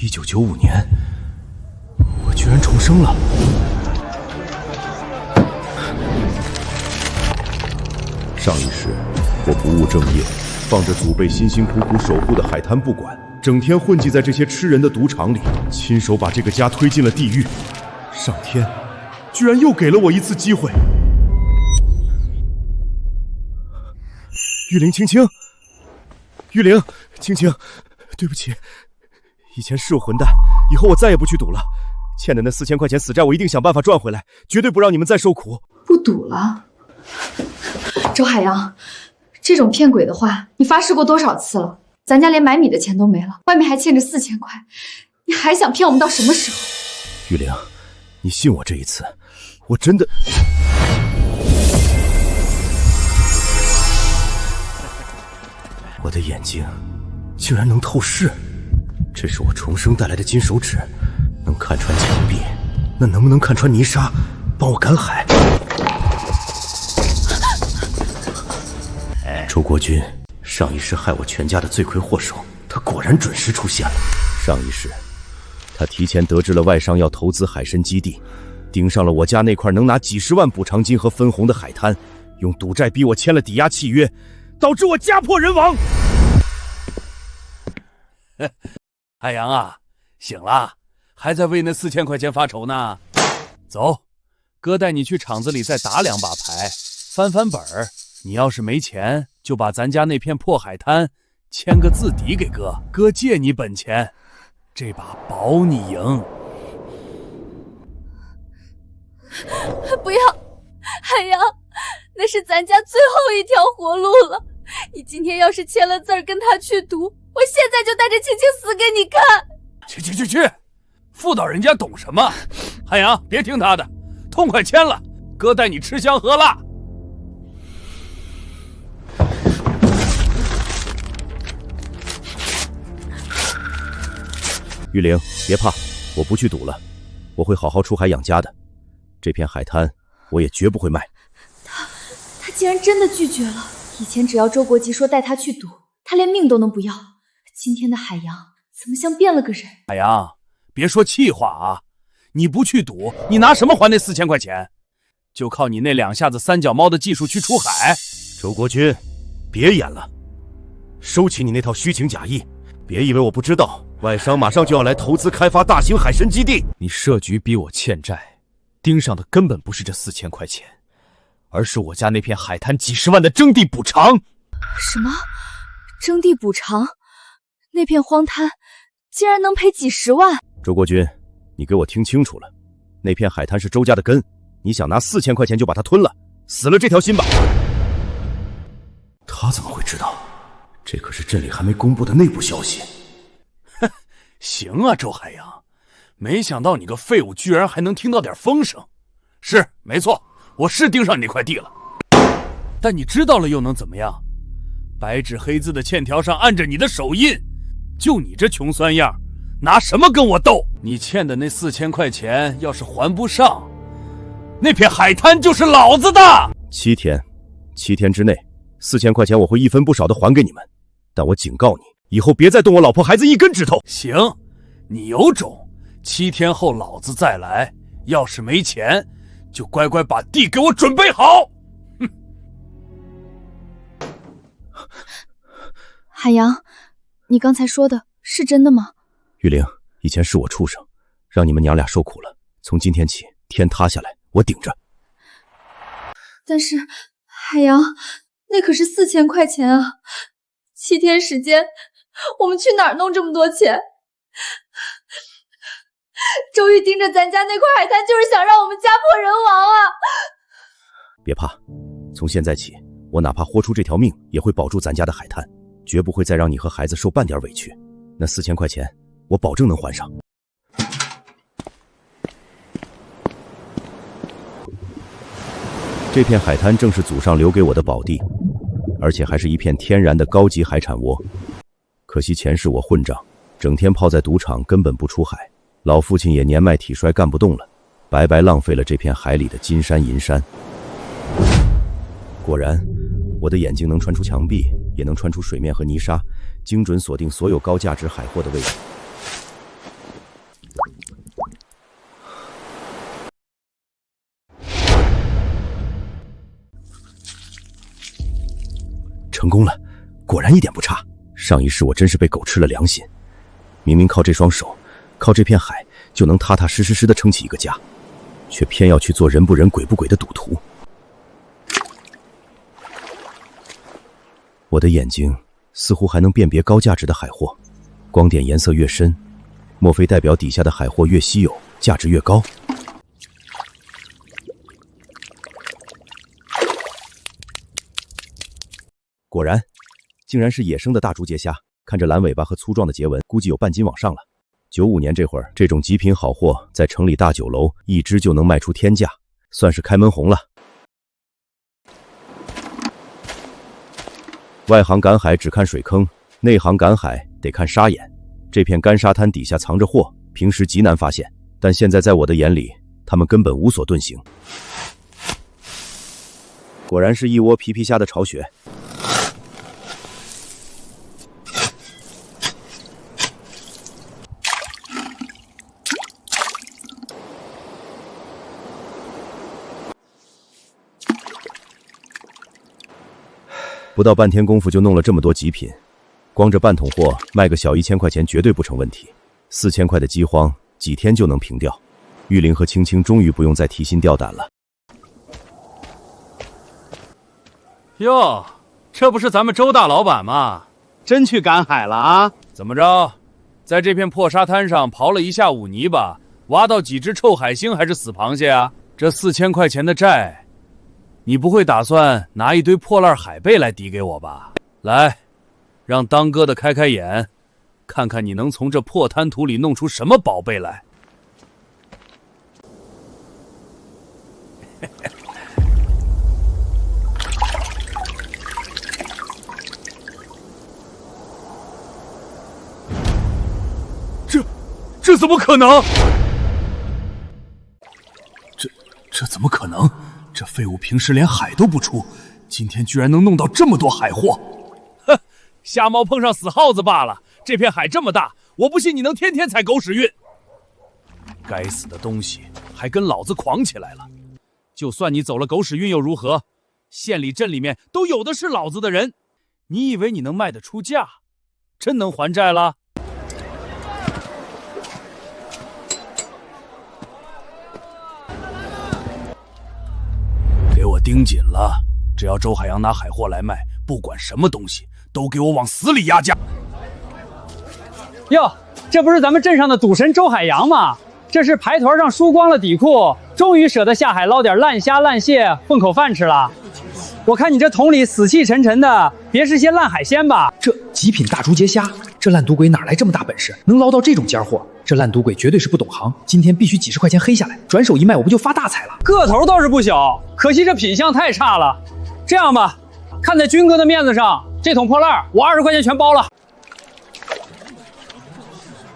1995年，我居然重生了。上一世，我不务正业，放着祖辈辛辛苦苦守护的海滩不管，整天混迹在这些吃人的赌场里，亲手把这个家推进了地狱。上天居然又给了我一次机会。玉灵青青，玉灵青青，对不起，以前是我混蛋，以后我再也不去赌了。欠的那4000块钱死债，我一定想办法赚回来，绝对不让你们再受苦。不赌了？周海洋，这种骗鬼的话，你发誓过多少次了？咱家连买米的钱都没了，外面还欠着4000块，你还想骗我们到什么时候？玉灵，你信我这一次，我真的……我的眼睛竟然能透视，这是我重生带来的金手指，能看穿墙壁，那能不能看穿泥沙，帮我赶海？周国军，上一世害我全家的罪魁祸首，他果然准时出现了。上一世，他提前得知了外商要投资海参基地，盯上了我家那块能拿几十万补偿金和分红的海滩，用赌债逼我签了抵押契约，导致我家破人亡。海洋啊，醒了，还在为那4000块钱发愁呢。走，哥带你去厂子里再打2把牌，翻翻本儿。你要是没钱，就把咱家那片破海滩签个字抵给哥，哥借你本钱，这把保你赢。不要，海洋，那是咱家最后一条活路了。你今天要是签了字儿跟他去赌，我现在就带着青青死给你看。去，妇道人家懂什么？海洋，别听他的，痛快签了，哥带你吃香喝辣。玉玲，别怕，我不去赌了，我会好好出海养家的。这片海滩我也绝不会卖。他竟然真的拒绝了。以前只要周国吉说带他去赌，他连命都能不要。今天的海洋怎么像变了个人？海洋，别说气话啊！你不去赌，你拿什么还那4000块钱？就靠你那2下子3脚猫的技术去出海？周国军，别演了，收起你那套虚情假意。别以为我不知道，外商马上就要来投资开发大型海参基地。你设局逼我欠债，盯上的根本不是这4000块钱，而是我家那片海滩几10万的征地补偿。什么？征地补偿？那片荒滩竟然能赔几10万？周国军，你给我听清楚了，那片海滩是周家的根，你想拿4000块钱就把它吞了，死了这条心吧。他怎么会知道？这可是镇里还没公布的内部消息。哼，行啊，周海洋，没想到你个废物居然还能听到点风声。是，没错，我是盯上你那块地了，但你知道了又能怎么样？白纸黑字的欠条上按着你的手印，就你这穷酸样，拿什么跟我斗？你欠的那4000块钱要是还不上，那片海滩就是老子的。7天之内，4000块钱我会一分不少的还给你们，但我警告你，以后别再动我老婆孩子一根指头。行，你有种，7天后老子再来，要是没钱，就乖乖把地给我准备好。哼！海洋，你刚才说的是真的吗？玉玲，以前是我畜生，让你们娘俩受苦了。从今天起，天塌下来我顶着。但是海洋，那可是4000块钱啊！7天时间，我们去哪儿弄这么多钱？周玉盯着咱家那块海滩，就是想让我们家破人亡啊！别怕，从现在起，我哪怕豁出这条命，也会保住咱家的海滩，绝不会再让你和孩子受半点委屈。那4000块钱，我保证能还上。这片海滩正是祖上留给我的宝地，而且还是一片天然的高级海产窝。可惜前世我混账，整天泡在赌场，根本不出海。老父亲也年迈体衰，干不动了，白白浪费了这片海里的金山银山。果然，我的眼睛能穿出墙壁，也能穿出水面和泥沙，精准锁定所有高价值海货的位置。成功了，果然一点不差。上一世我真是被狗吃了良心，明明靠这双手，靠这片海就能踏踏实实地撑起一个家，却偏要去做人不人鬼不鬼的赌徒。我的眼睛似乎还能辨别高价值的海货，光点颜色越深，莫非代表底下的海货越稀有，价值越高？果然，竟然是野生的大竹节虾。看这蓝尾巴和粗壮的节纹，估计有半斤往上了。95年这会儿，这种极品好货在城里大酒楼一只就能卖出天价，算是开门红了。外行赶海只看水坑，内行赶海得看沙眼。这片干沙滩底下藏着货，平时极难发现，但现在在我的眼里，他们根本无所遁形。果然是一窝皮皮虾的巢穴。不到半天功夫就弄了这么多极品，光这半桶货卖个小1000块钱绝对不成问题。4000块的饥荒几天就能平掉。玉玲和青青终于不用再提心吊胆了。哟，这不是咱们周大老板吗？真去赶海了啊？怎么着，在这片破沙滩上刨了一下午泥巴，挖到几只臭海星还是死螃蟹啊？这4000块钱的债，你不会打算拿一堆破烂海贝来抵给我吧？来，让当哥的开开眼，看看你能从这破滩土里弄出什么宝贝来。这怎么可能？这怎么可能？这废物平时连海都不出，今天居然能弄到这么多海货！哼，瞎猫碰上死耗子罢了。这片海这么大，我不信你能天天踩狗屎运。该死的东西，还跟老子狂起来了！就算你走了狗屎运又如何？县里镇里面都有的是老子的人，你以为你能卖得出价？真能还债了？给我盯紧了！只要周海洋拿海货来卖，不管什么东西，都给我往死里压价！哟，这不是咱们镇上的赌神周海洋吗？这是排团上输光了底裤，终于舍得下海捞点烂虾烂蟹混口饭吃了。我看你这桶里死气沉沉的，别是些烂海鲜吧？这极品大竹节虾，这烂赌鬼哪来这么大本事，能捞到这种尖货？这烂赌鬼绝对是不懂行，今天必须几10块钱黑下来，转手一卖，我不就发大财了？个头倒是不小，可惜这品相太差了。这样吧，看在军哥的面子上，这桶破烂我20块钱全包了。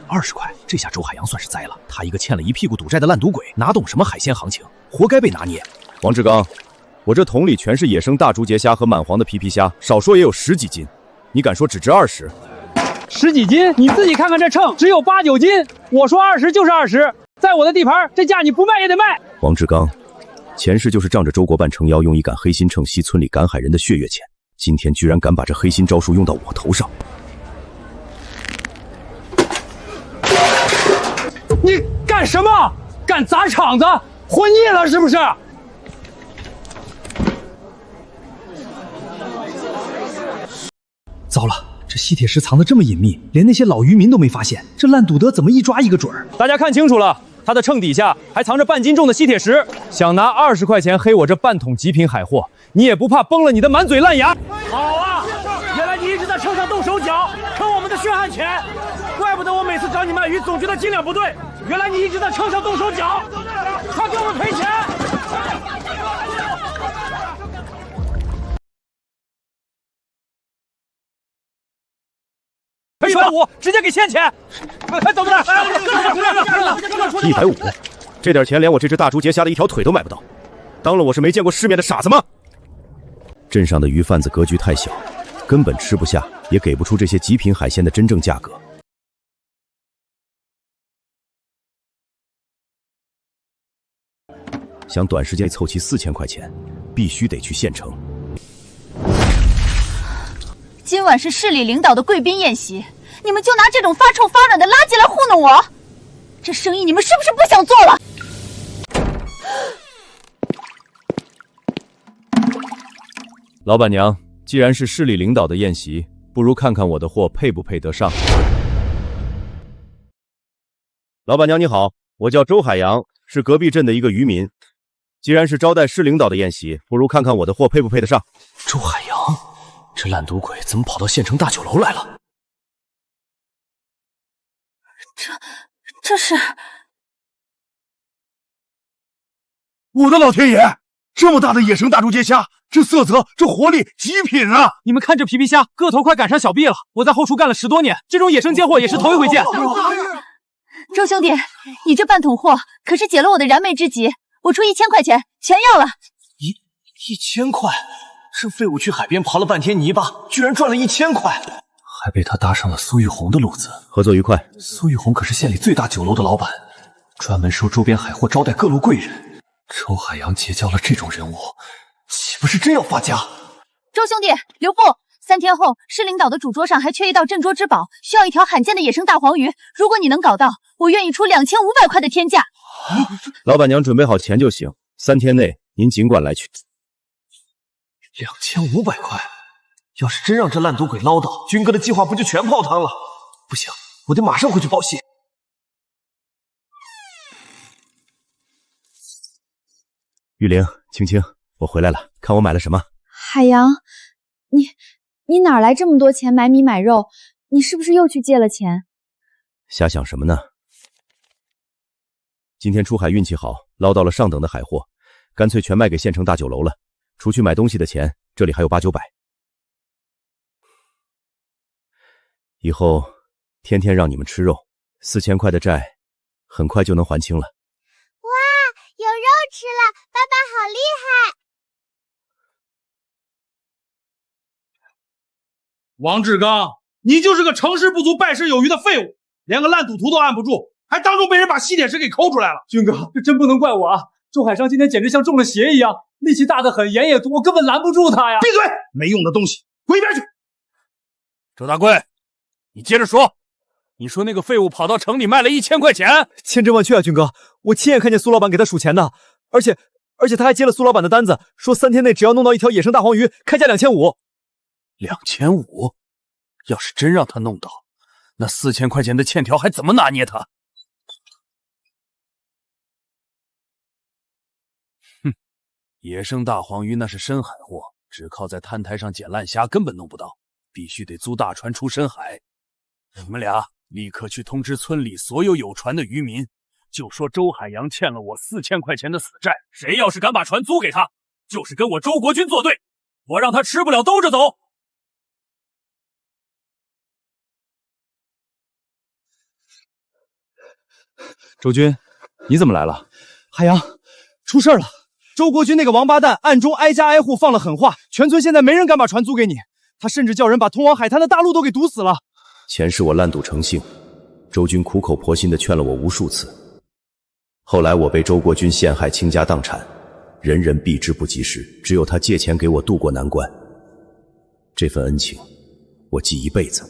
20块，这下周海洋算是栽了。他一个欠了一屁股赌债的烂赌鬼，哪懂什么海鲜行情，活该被拿捏。王志刚，我这桶里全是野生大竹节虾和满黄的皮皮虾，少说也有10几斤，你敢说只值20？10几斤？你自己看看这秤，只有8、9斤。我说20就是20，在我的地盘，这价你不卖也得卖。王志刚，前世就是仗着周国办撑腰，用一杆黑心秤吸村里赶海人的血月钱，今天居然敢把这黑心招数用到我头上。你干什么？敢砸场子？混腻了是不是？糟了，这吸铁石藏得这么隐秘，连那些老渔民都没发现，这烂赌德怎么一抓一个准儿？大家看清楚了，他的秤底下还藏着半斤重的吸铁石，想拿20块钱黑我这半桶极品海货，你也不怕崩了你的满嘴烂牙？好啊，原来你一直在秤上动手脚，坑我们的血汗钱，怪不得我每次找你卖鱼总觉得斤两不对，原来你一直在秤上动手脚，快给我们赔钱！赔150，直接给现钱！快走着点！150，这点钱连我这只大竹节虾的一条腿都买不到，当了我是没见过世面的傻子吗？镇上的鱼贩子格局太小，根本吃不下，也给不出这些极品海鲜的真正价格。想短时间凑齐4000块钱，必须得去县城。今晚是市里领导的贵宾宴席，你们就拿这种发臭发软的垃圾来糊弄我，这生意你们是不是不想做了？老板娘，既然是市里领导的宴席，不如看看我的货配不配得上。老板娘你好，我叫周海洋，是隔壁镇的一个渔民。既然是招待市领导的宴席，不如看看我的货配不配得上。周海洋，这烂赌鬼怎么跑到县城大酒楼来了？这是……我的老天爷！这么大的野生大猪节虾，这色泽，这活力，极品啊！你们看这皮皮虾，个头快赶上小臂了。我在后厨干了10多年，这种野生贱货也是头一回见。周兄弟，你这半桶货可是解了我的燃眉之急，我出1000块钱，全要了。1000块？这废物去海边刨了半天泥巴，居然赚了1000块，还被他搭上了苏玉红的路子。合作愉快。苏玉红可是县里最大酒楼的老板，专门收周边海货招待各路贵人。周海洋结交了这种人物，岂不是真要发家？周兄弟，留步！3天后，市领导的主桌上还缺一道镇桌之宝，需要一条罕见的野生大黄鱼。如果你能搞到，我愿意出2500块的天价。老板娘准备好钱就行，3天内您尽管来取。2500块，要是真让这烂赌鬼捞到，军哥的计划不就全泡汤了？不行，我得马上回去报谢。玉玲、青青，我回来了，看我买了什么。海洋，你哪来这么多钱买米买肉？你是不是又去借了钱？瞎想什么呢？今天出海运气好，捞到了上等的海货，干脆全卖给县城大酒楼了。除去买东西的钱，这里还有8、900。以后天天让你们吃肉，4000块的债很快就能还清了。哇，有肉吃了，爸爸好厉害！王志刚，你就是个成事不足败事有余的废物，连个烂赌徒都按不住，还当众被人把西点石给抠出来了。军哥，这真不能怪我啊！周海商今天简直像中了邪一样，力气大得很，眼也毒，我根本拦不住他呀！闭嘴，没用的东西，滚一边去！周大贵，你接着说，你说那个废物跑到城里卖了1000块钱？千真万确啊，军哥，我亲眼看见苏老板给他数钱呢，而且他还接了苏老板的单子，说3天内只要弄到一条野生大黄鱼，开价2500。2500？要是真让他弄到，那4000块钱的欠条还怎么拿捏他？哼，野生大黄鱼那是深海货，只靠在滩台上捡烂虾根本弄不到，必须得租大船出深海。你们俩立刻去通知村里所有有船的渔民，就说周海洋欠了我4000块钱的死债，谁要是敢把船租给他，就是跟我周国军作对，我让他吃不了兜着走。周军，你怎么来了？海洋，出事了！周国军那个王八蛋暗中挨家挨户放了狠话，全村现在没人敢把船租给你，他甚至叫人把通往海滩的大路都给堵死了。前世我烂赌成性，周军苦口婆心地劝了我无数次，后来我被周国军陷害，倾家荡产，人人避之不及时，只有他借钱给我渡过难关，这份恩情我记一辈子。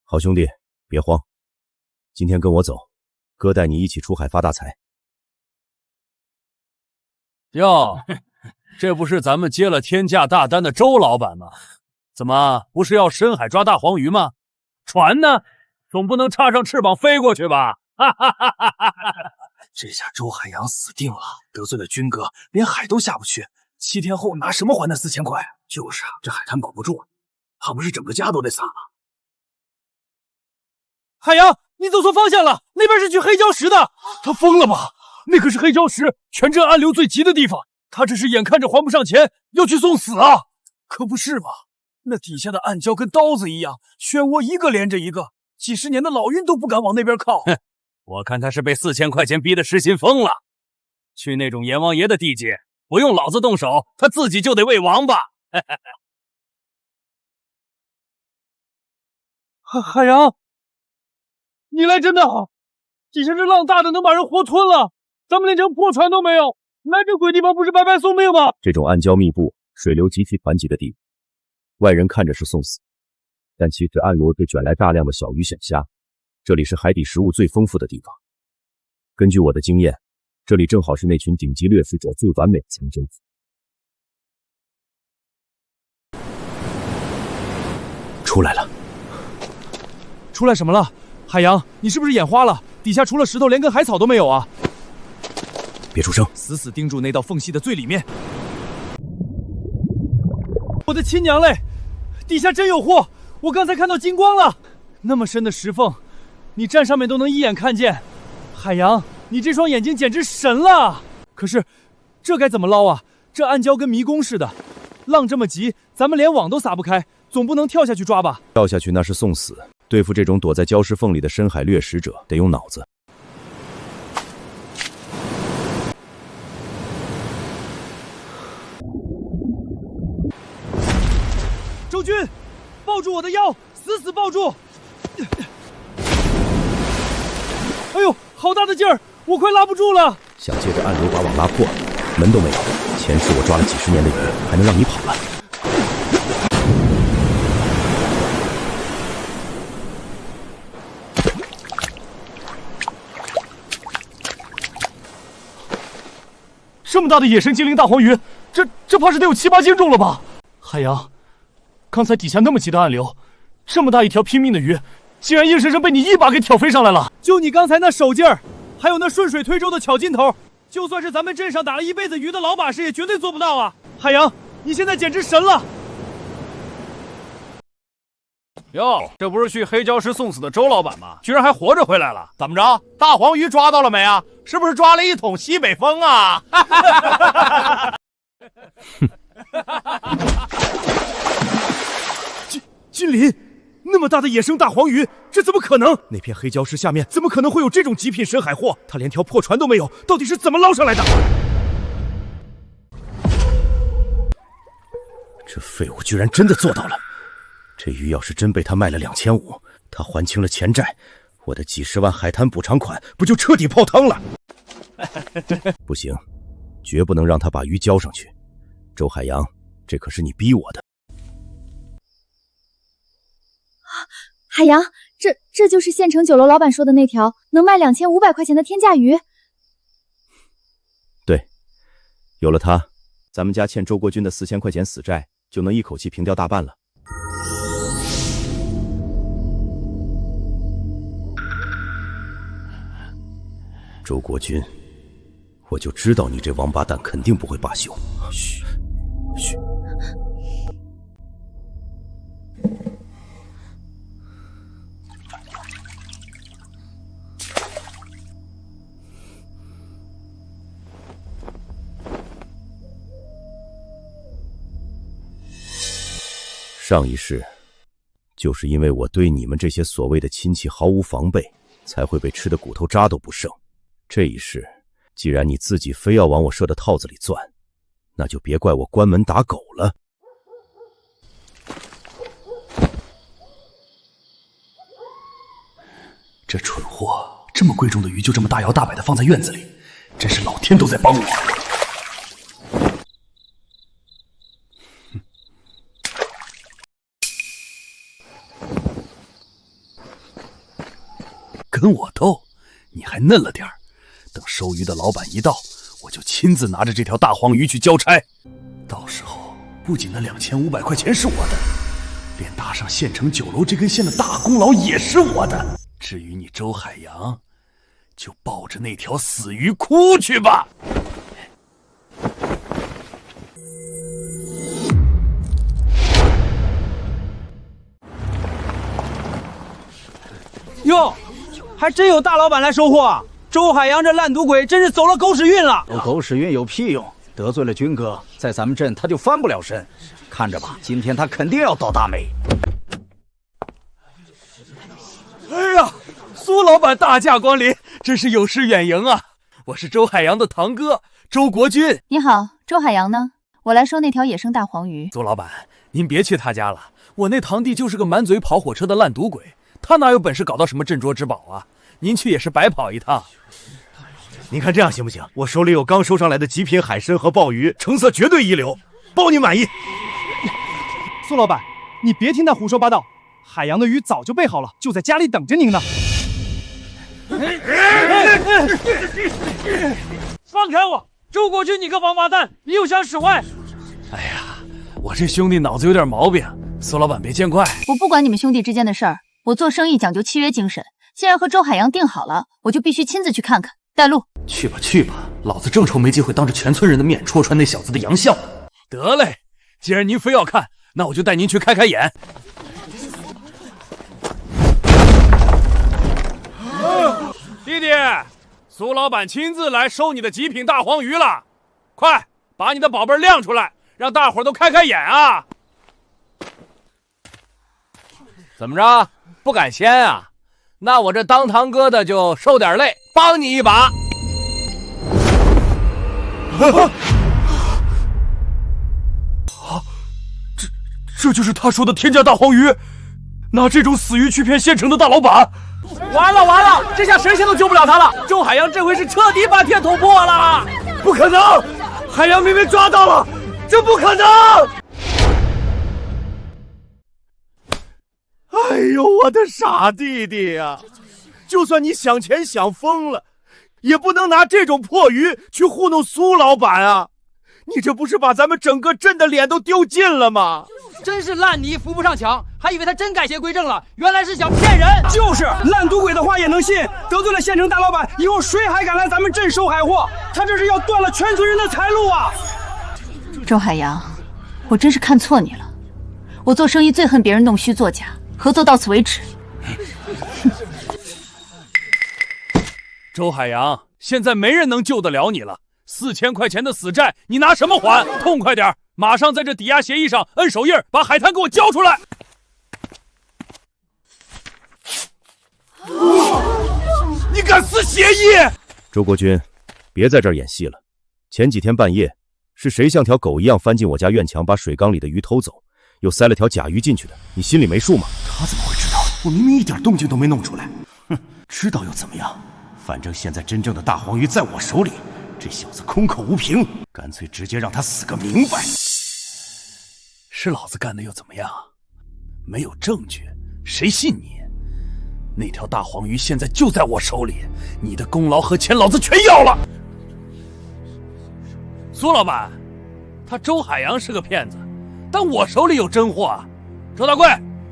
好兄弟，别慌，今天跟我走，哥带你一起出海发大财。哟，这不是咱们接了天价大单的周老板吗？怎么不是要深海抓大黄鱼吗？船呢？总不能插上翅膀飞过去吧？哈哈哈哈哈！这下周海洋死定了，得罪了军哥，连海都下不去。7天后拿什么还那4000块？就是啊，这海滩保不住，怕不是整个家都得散了。海洋，你走错方向了，那边是去黑礁石的。他疯了吗？那可是黑礁石，全镇暗流最急的地方。他这是眼看着还不上钱，要去送死啊！可不是嘛，那底下的暗礁跟刀子一样，漩涡一个连着一个，几十年的老鹰都不敢往那边靠。哼，我看他是被4000块钱逼得失心疯了。去那种阎王爷的地界，不用老子动手，他自己就得喂王八。海洋，你来真的好，底下这浪大的能把人活吞了，咱们连条破船都没有，来这鬼地方不是白白送命吗？这种暗礁密布、水流极其湍急的地外人看着是送死，但其实暗罗对卷来大量的小鱼选虾。这里是海底食物最丰富的地方。根据我的经验，这里正好是那群顶级掠食者最完美的藏身处。出来了！出来什么了？海洋，你是不是眼花了？底下除了石头，连根海草都没有啊！别出声，死死盯住那道缝隙的最里面。我的亲娘嘞！底下真有货！我刚才看到金光了，那么深的石缝，你站上面都能一眼看见。海洋，你这双眼睛简直神了！可是，这该怎么捞啊？这暗礁跟迷宫似的，浪这么急，咱们连网都撒不开，总不能跳下去抓吧？跳下去那是送死。对付这种躲在礁石缝里的深海掠食者，得用脑子。周军，抱住我的腰，死死抱住！哎呦，好大的劲儿，我快拉不住了！想借着暗流把网拉破，门都没有。前世我抓了几十年的鱼，还能让你跑了？这么大的野生精灵大黄鱼，这怕是得有7、8斤重了吧？海洋，刚才底下那么急的暗流，这么大一条拼命的鱼，竟然硬生生被你一把给挑飞上来了！就你刚才那手劲儿，还有那顺水推舟的巧劲头，就算是咱们镇上打了一辈子鱼的老把式，也绝对做不到啊！海洋，你现在简直神了！哟，这不是去黑礁石送死的周老板吗？居然还活着回来了！怎么着？大黄鱼抓到了没啊？是不是抓了一桶西北风啊？君临，那么大的野生大黄鱼，这怎么可能？那片黑礁石下面怎么可能会有这种极品深海货？他连条破船都没有，到底是怎么捞上来的？这废物居然真的做到了！这鱼要是真被他卖了2500，他还清了钱债，我的几十万海滩补偿款不就彻底泡汤了？不行，绝不能让他把鱼交上去。周海洋，这可是你逼我的。海洋，这就是县城酒楼老板说的那条能卖2500块钱的天价鱼。对，有了它，咱们家欠周国军的4000块钱死债就能一口气平掉大半了。周国军，我就知道你这王八蛋肯定不会罢休。嘘，嘘。上一世，就是因为我对你们这些所谓的亲戚毫无防备，才会被吃的骨头渣都不剩。这一世，既然你自己非要往我设的套子里钻，那就别怪我关门打狗了。这蠢货，这么贵重的鱼就这么大摇大摆的放在院子里，真是老天都在帮我。跟我斗，你还嫩了点儿。等收鱼的老板一到，我就亲自拿着这条大黄鱼去交差。到时候，不仅那2500块钱是我的，连搭上县城酒楼这根线的大功劳也是我的。至于你周海洋，就抱着那条死鱼哭去吧。哟，还真有大老板来收货。周海洋这烂赌鬼真是走了狗屎运了。有狗屎运有屁用？得罪了军哥，在咱们镇他就翻不了身。看着吧，今天他肯定要倒大霉。哎呀，苏老板大驾光临，真是有失远迎啊！我是周海洋的堂哥周国军。你好，周海洋呢？我来收那条野生大黄鱼。苏老板，您别去他家了，我那堂弟就是个满嘴跑火车的烂赌鬼，他哪有本事搞到什么镇桌之宝啊？您去也是白跑一趟。您看这样行不行？我手里有刚收上来的极品海参和鲍鱼，成色绝对一流，包您满意。苏老板，你别听他胡说八道，海洋的鱼早就备好了，就在家里等着您呢。放开我！周国军，你个王八蛋，你又想使坏！哎呀，我这兄弟脑子有点毛病，苏老板别见怪。我不管你们兄弟之间的事儿，我做生意讲究契约精神。既然和周海洋定好了，我就必须亲自去看看。带路。去吧去吧，老子正愁没机会当着全村人的面戳穿那小子的洋相。得嘞，既然您非要看，那我就带您去开开眼。弟弟，苏老板亲自来收你的极品大黄鱼了，快把你的宝贝亮出来，让大伙儿都开开眼啊！怎么着，不敢先啊？那我这当堂哥的就受点累，帮你一把。这就是他说的天价大黄鱼，拿这种死鱼去骗县城的大老板。完了完了，这下神仙都救不了他了。周海洋这回是彻底把天捅破了。不可能，海洋明明抓到了，这不可能。哎呦，我的傻弟弟呀！就算你想钱想疯了，也不能拿这种破鱼去糊弄苏老板啊！你这不是把咱们整个镇的脸都丢尽了吗？真是烂泥扶不上墙，还以为他真改邪归正了，原来是想骗人。就是烂赌鬼的话也能信，得罪了县城大老板，以后谁还敢来咱们镇收海货？他这是要断了全村人的财路啊！周海洋，我真是看错你了。我做生意最恨别人弄虚作假，合作到此为止。周海洋，现在没人能救得了你了。4000块钱的死债，你拿什么还？痛快点，马上在这抵押协议上摁手印，把海滩给我交出来！你敢撕协议？周国军，别在这儿演戏了。前几天半夜，是谁像条狗一样翻进我家院墙，把水缸里的鱼偷走，又塞了条假鱼进去的？你心里没数吗？他怎么会知道？我明明一点动静都没弄出来。哼，知道又怎么样？反正现在真正的大黄鱼在我手里。这小子空口无凭，干脆直接让他死个明白。是老子干的又怎么样？没有证据，谁信你？那条大黄鱼现在就在我手里，你的功劳和钱老子全要了。苏老板，他周海洋是个骗子，但我手里有真货啊！周大贵，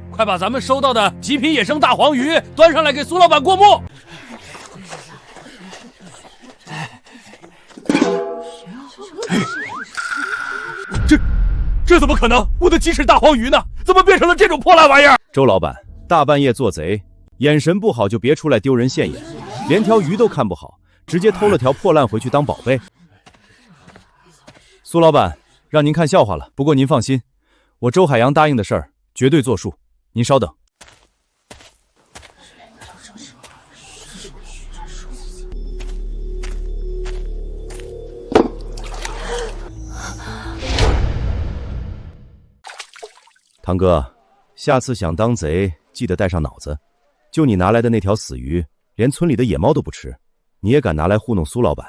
快把咱们收到的极品野生大黄鱼端上来给苏老板过目。这怎么可能？我的鸡翅大黄鱼呢？怎么变成了这种破烂玩意儿？周老板，大半夜做贼，眼神不好就别出来丢人现眼，连条鱼都看不好，直接偷了条破烂回去当宝贝。苏老板，让您看笑话了。不过您放心，我周海洋答应的事儿绝对作数。您稍等。堂哥，下次想当贼，记得带上脑子。就你拿来的那条死鱼，连村里的野猫都不吃，你也敢拿来糊弄苏老板？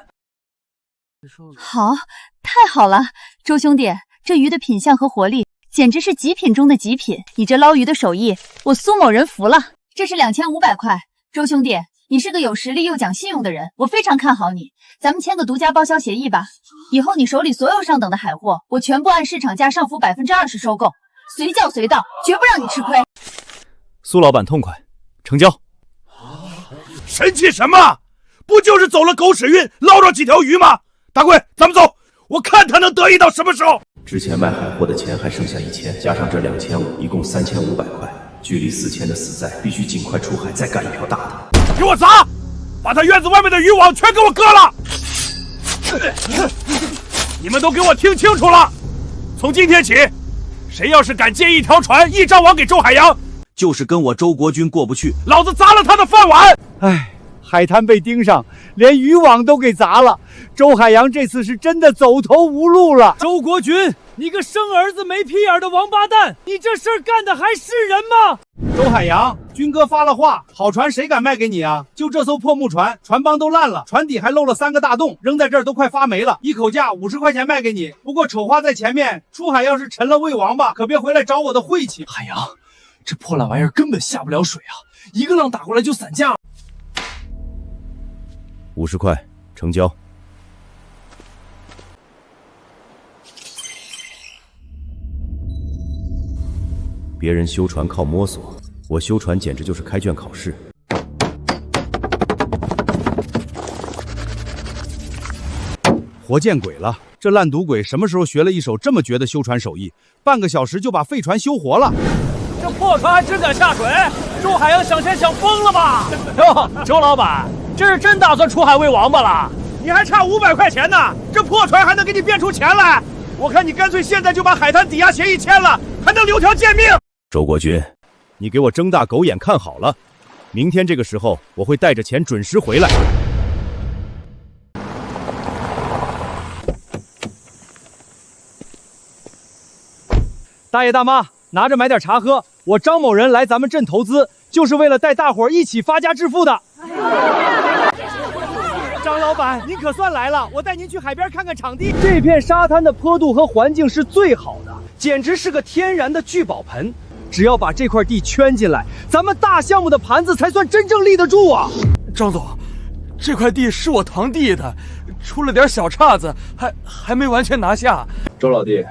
好，太好了，周兄弟，这鱼的品相和活力，简直是极品中的极品。你这捞鱼的手艺，我苏某人服了。这是2500块，周兄弟，你是个有实力又讲信用的人，我非常看好你。咱们签个独家包销协议吧，以后你手里所有上等的海货，我全部按市场价上浮20%收购。随叫随到，绝不让你吃亏。苏老板痛快，成交。神气什么？不就是走了狗屎运，捞着几条鱼吗？大贵，咱们走，我看他能得意到什么时候。之前卖海货的钱还剩下1000，加上这2500，一共3500块。距离4000的死债，必须尽快出海，再干一条大的。给我砸！把他院子外面的渔网全给我割了！你们都给我听清楚了，从今天起，谁要是敢借一条船、一张网给周海洋，就是跟我周国军过不去，老子砸了他的饭碗！唉，海滩被盯上，连渔网都给砸了。周海洋这次是真的走投无路了。周国军，你个生儿子没屁眼的王八蛋！你这事儿干的还是人吗？周海洋，军哥发了话，好船谁敢卖给你啊？就这艘破木船，船帮都烂了，船底还漏了3个大洞，扔在这儿都快发霉了。一口价50块钱卖给你，不过丑话在前面，出海要是沉了喂王八，可别回来找我的晦气。海洋，这破烂玩意儿根本下不了水啊，一个浪打过来就散架。50块，成交。别人修船靠摸索，我修船简直就是开卷考试。活见鬼了！这烂赌鬼什么时候学了一手这么绝的修船手艺？半个小时就把废船修活了。这破船还真敢下水？周海洋想钱想疯了吧？哟，周老板，这是真打算出海喂王八了？你还差500块钱呢，这破船还能给你变出钱来？我看你干脆现在就把海滩抵押协议签了，还能留条贱命。周国军，你给我睁大狗眼看好了，明天这个时候我会带着钱准时回来。大爷大妈，拿着买点茶喝。我张某人来咱们镇投资，就是为了带大伙儿一起发家致富的。张老板，您可算来了，我带您去海边看看场地。这片沙滩的坡度和环境是最好的，简直是个天然的聚宝盆。只要把这块地圈进来，咱们大项目的盘子才算真正立得住啊！张总，这块地是我堂弟的，出了点小岔子，还没完全拿下。周老弟，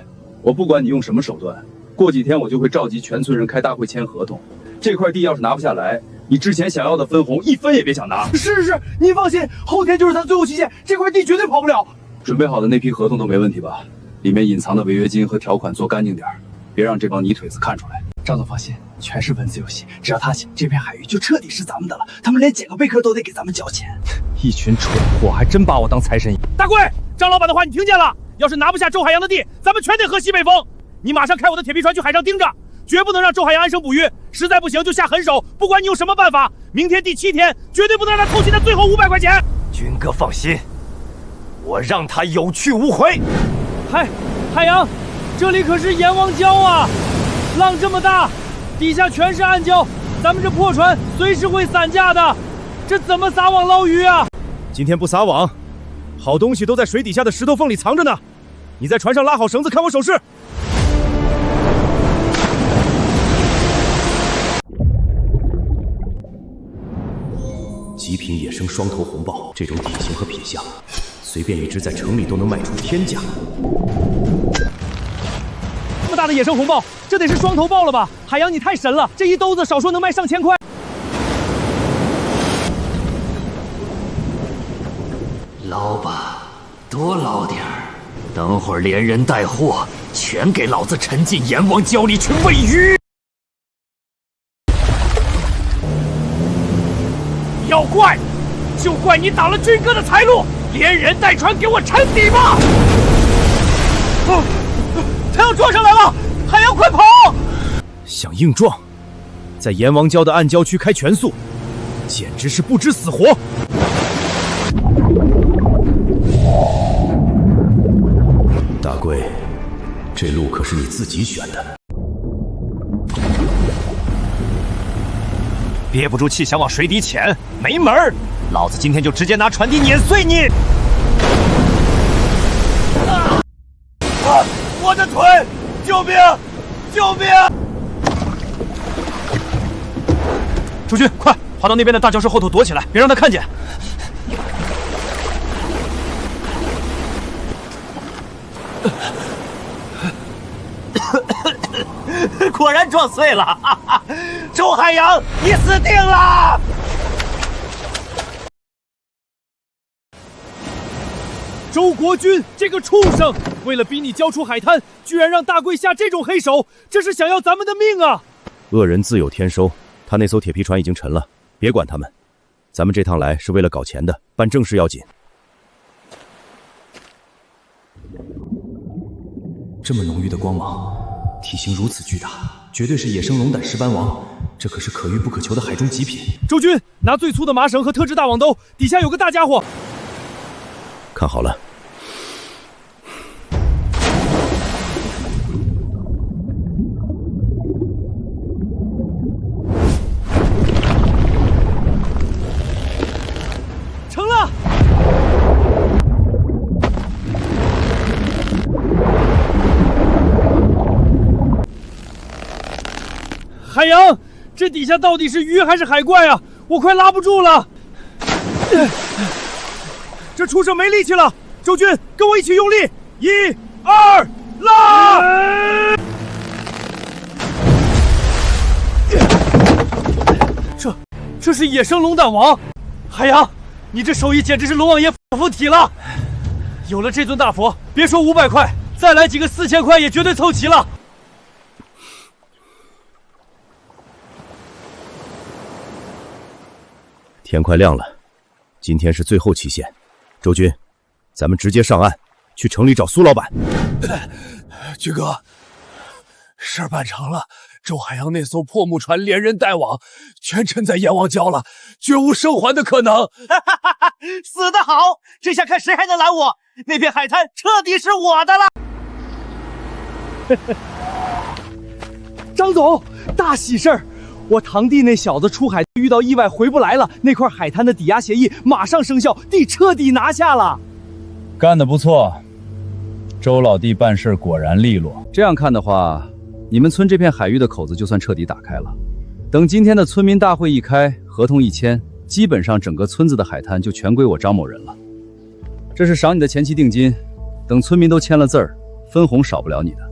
我不管你用什么手段，过几天我就会召集全村人开大会签合同。这块地要是拿不下来，你之前想要的分红1分也别想拿。是，您放心，后天就是他最后期限，这块地绝对跑不了。准备好的那批合同都没问题吧？里面隐藏的违约金和条款做干净点，别让这帮泥腿子看出来。张总放心，全是文字游戏，只要他写，这片海域就彻底是咱们的了。他们连捡个贝壳都得给咱们交钱。一群蠢货，还真把我当财神爷。大贵，张老板的话你听见了？要是拿不下周海洋的地，咱们全得喝西北风。你马上开我的铁皮船去海上盯着，绝不能让周海洋安生捕鱼。实在不行就下狠手，不管你用什么办法，明天第7天绝对不能让他偷袭他最后500块钱。军哥放心，我让他有去无回。海洋，这里可是阎王礁啊！浪这么大，底下全是暗礁，咱们这破船随时会散架的，这怎么撒网捞鱼啊？今天不撒网，好东西都在水底下的石头缝里藏着呢。你在船上拉好绳子，看我手势。极品野生双头红豹，这种体型和品相，随便一只在城里都能卖出天价。这么大的野生红豹，这得是双头豹了吧？海洋，你太神了，这一兜子少说能卖上千块。捞吧，多捞点儿，等会儿连人带货全给老子沉进阎王礁里去喂鱼。要怪，就怪你挡了军哥的财路，连人带船给我沉底吧！他要撞上来了，海洋快跑！想硬撞，在阎王礁的暗礁区开全速，简直是不知死活。大贵，这路可是你自己选的。憋不住气想往水底潜，没门儿！老子今天就直接拿船底碾碎你！我的腿！救命！救命！朱军，快滑到那边的大礁石后头躲起来，别让他看见。果然撞碎了！哈哈，周海洋，你死定了！周国军这个畜生，为了逼你交出海滩，居然让大贵下这种黑手，这是想要咱们的命啊！恶人自有天收，他那艘铁皮船已经沉了，别管他们。咱们这趟来是为了搞钱的，办正事要紧。这么浓郁的光芒，体型如此巨大，绝对是野生龙胆石斑王，这可是可遇不可求的海中极品。周军，拿最粗的麻绳和特制大网兜，底下有个大家伙。看好了。阳，这底下到底是鱼还是海怪啊？我快拉不住了！这畜生没力气了，周军，跟我一起用力！1、2，拉！这是野生龙胆王，海洋，你这手艺简直是龙王爷附体了！有了这尊大佛，别说500块，再来几个4000块也绝对凑齐了。天快亮了，今天是最后期限。周军，咱们直接上岸，去城里找苏老板。军哥，事儿办成了。周海洋那艘破木船连人带网，全沉在阎王礁了，绝无生还的可能。死得好！这下看谁还能拦我！那片海滩彻底是我的了。张总，大喜事儿！我堂弟那小子出海遇到意外回不来了，那块海滩的抵押协议马上生效，地彻底拿下了。干得不错，周老弟办事果然利落。这样看的话，你们村这片海域的口子就算彻底打开了。等今天的村民大会一开，合同一签，基本上整个村子的海滩就全归我张某人了。这是赏你的前期定金，等村民都签了字儿，分红少不了你的。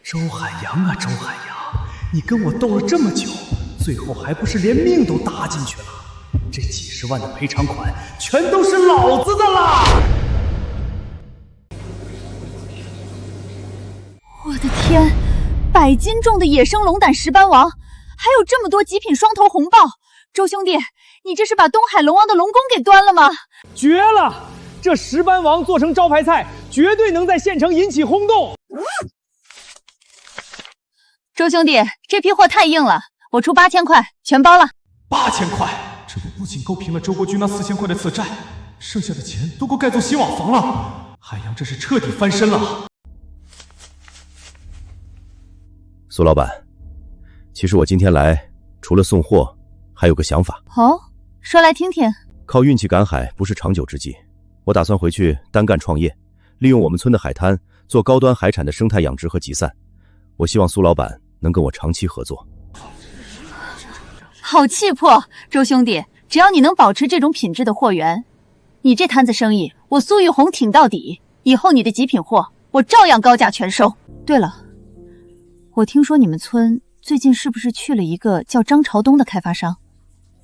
周海洋啊，周海洋，你跟我斗了这么久，最后还不是连命都搭进去了？这几10万的赔偿款全都是老子的啦！我的天，100斤重的野生龙胆石斑王，还有这么多极品双头红豹！周兄弟，你这是把东海龙王的龙宫给端了吗？绝了！这石斑王做成招牌菜，绝对能在县城引起轰动。周兄弟，这批货太硬了，我出8000块，全包了。8000块，这不仅够平了周国军那4000块的次债，剩下的钱都够盖座新瓦房了。海洋这是彻底翻身了。苏老板，其实我今天来除了送货，还有个想法。哦，说来听听。靠运气赶海不是长久之计，我打算回去单干创业，利用我们村的海滩做高端海产的生态养殖和集散。我希望苏老板能跟我长期合作。好气魄，周兄弟，只要你能保持这种品质的货源，你这摊子生意我苏玉红挺到底。以后你的极品货我照样高价全收。对了，我听说你们村最近是不是去了一个叫张朝东的开发商？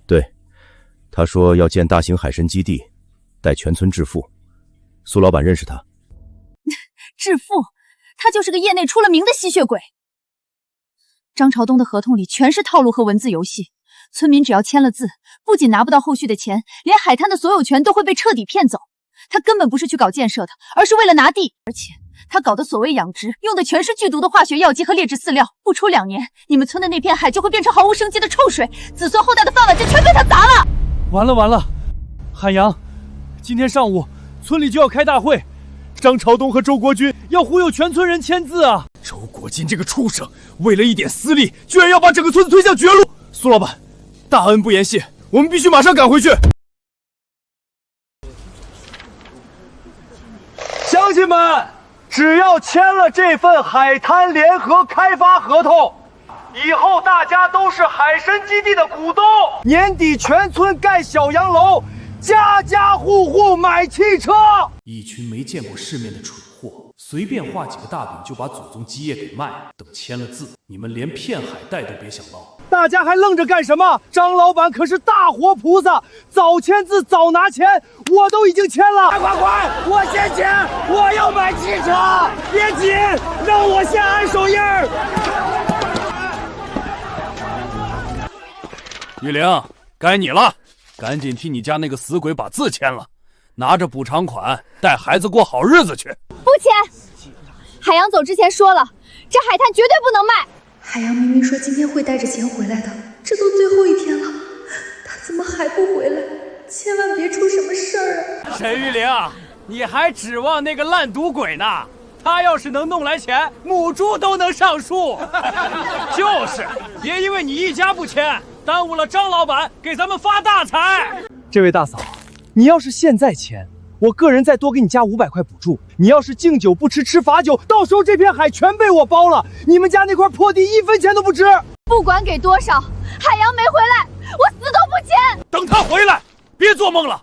对，他说要建大型海参基地，带全村致富。苏老板认识他？致富？他就是个业内出了名的吸血鬼。张朝东的合同里全是套路和文字游戏，村民只要签了字，不仅拿不到后续的钱，连海滩的所有权都会被彻底骗走。他根本不是去搞建设的，而是为了拿地。而且他搞的所谓养殖，用的全是剧毒的化学药剂和劣质饲料，不出2年，你们村的那片海就会变成毫无生机的臭水，子孙后代的饭碗就全被他砸了。完了完了，海洋，今天上午村里就要开大会，张朝东和周国军要忽悠全村人签字啊！周国军这个畜生，为了一点私利，居然要把整个村子推向绝路！苏老板，大恩不言谢，我们必须马上赶回去。乡亲们，只要签了这份海滩联合开发合同，以后大家都是海参基地的股东，年底全村盖小洋楼，家家户户买汽车。一群没见过世面的蠢货，随便画几个大饼就把祖宗基业给卖了。等签了字，你们连片海带都别想捞。大家还愣着干什么？张老板可是大活菩萨，早签字早拿钱，我都已经签了。快，我先签，我要买汽车，别急，让我先按手印儿。玉玲，该你了，赶紧替你家那个死鬼把字签了，拿着补偿款带孩子过好日子去。不签！海洋走之前说了，这海滩绝对不能卖。海洋明明说今天会带着钱回来的，这都最后一天了，他怎么还不回来？千万别出什么事儿啊！沈玉玲，你还指望那个烂赌鬼呢？他要是能弄来钱，母猪都能上树。就是，别因为你一家不签，耽误了张老板给咱们发大财。这位大嫂，你要是现在签，我个人再多给你加500块补助。你要是敬酒不吃吃罚酒，到时候这片海全被我包了，你们家那块破地1分钱都不值。不管给多少，海洋没回来，我死都不签。等他回来，别做梦了。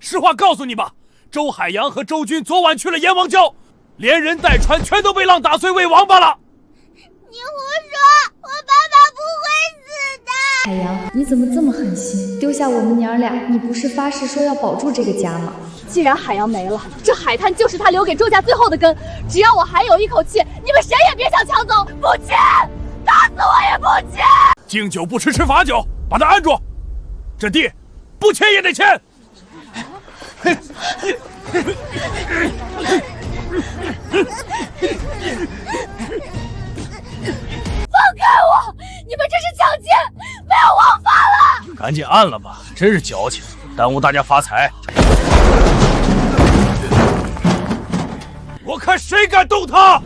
实话告诉你吧，周海洋和周军昨晚去了阎王礁，连人带船全都被浪打碎喂王八了。你胡说，我爸爸不会死的。海洋，你怎么这么狠心，丢下我们娘俩？你不是发誓说要保住这个家吗？既然海洋没了，这海滩就是他留给周家最后的根。只要我还有一口气，你们谁也别想抢走！不签，打死我也不签！敬酒不吃吃罚酒，把他按住。这地，不签也得签。放开我！你们这是抢劫，没有王法了！赶紧按了吧，真是矫情，耽误大家发财。我看谁敢动他！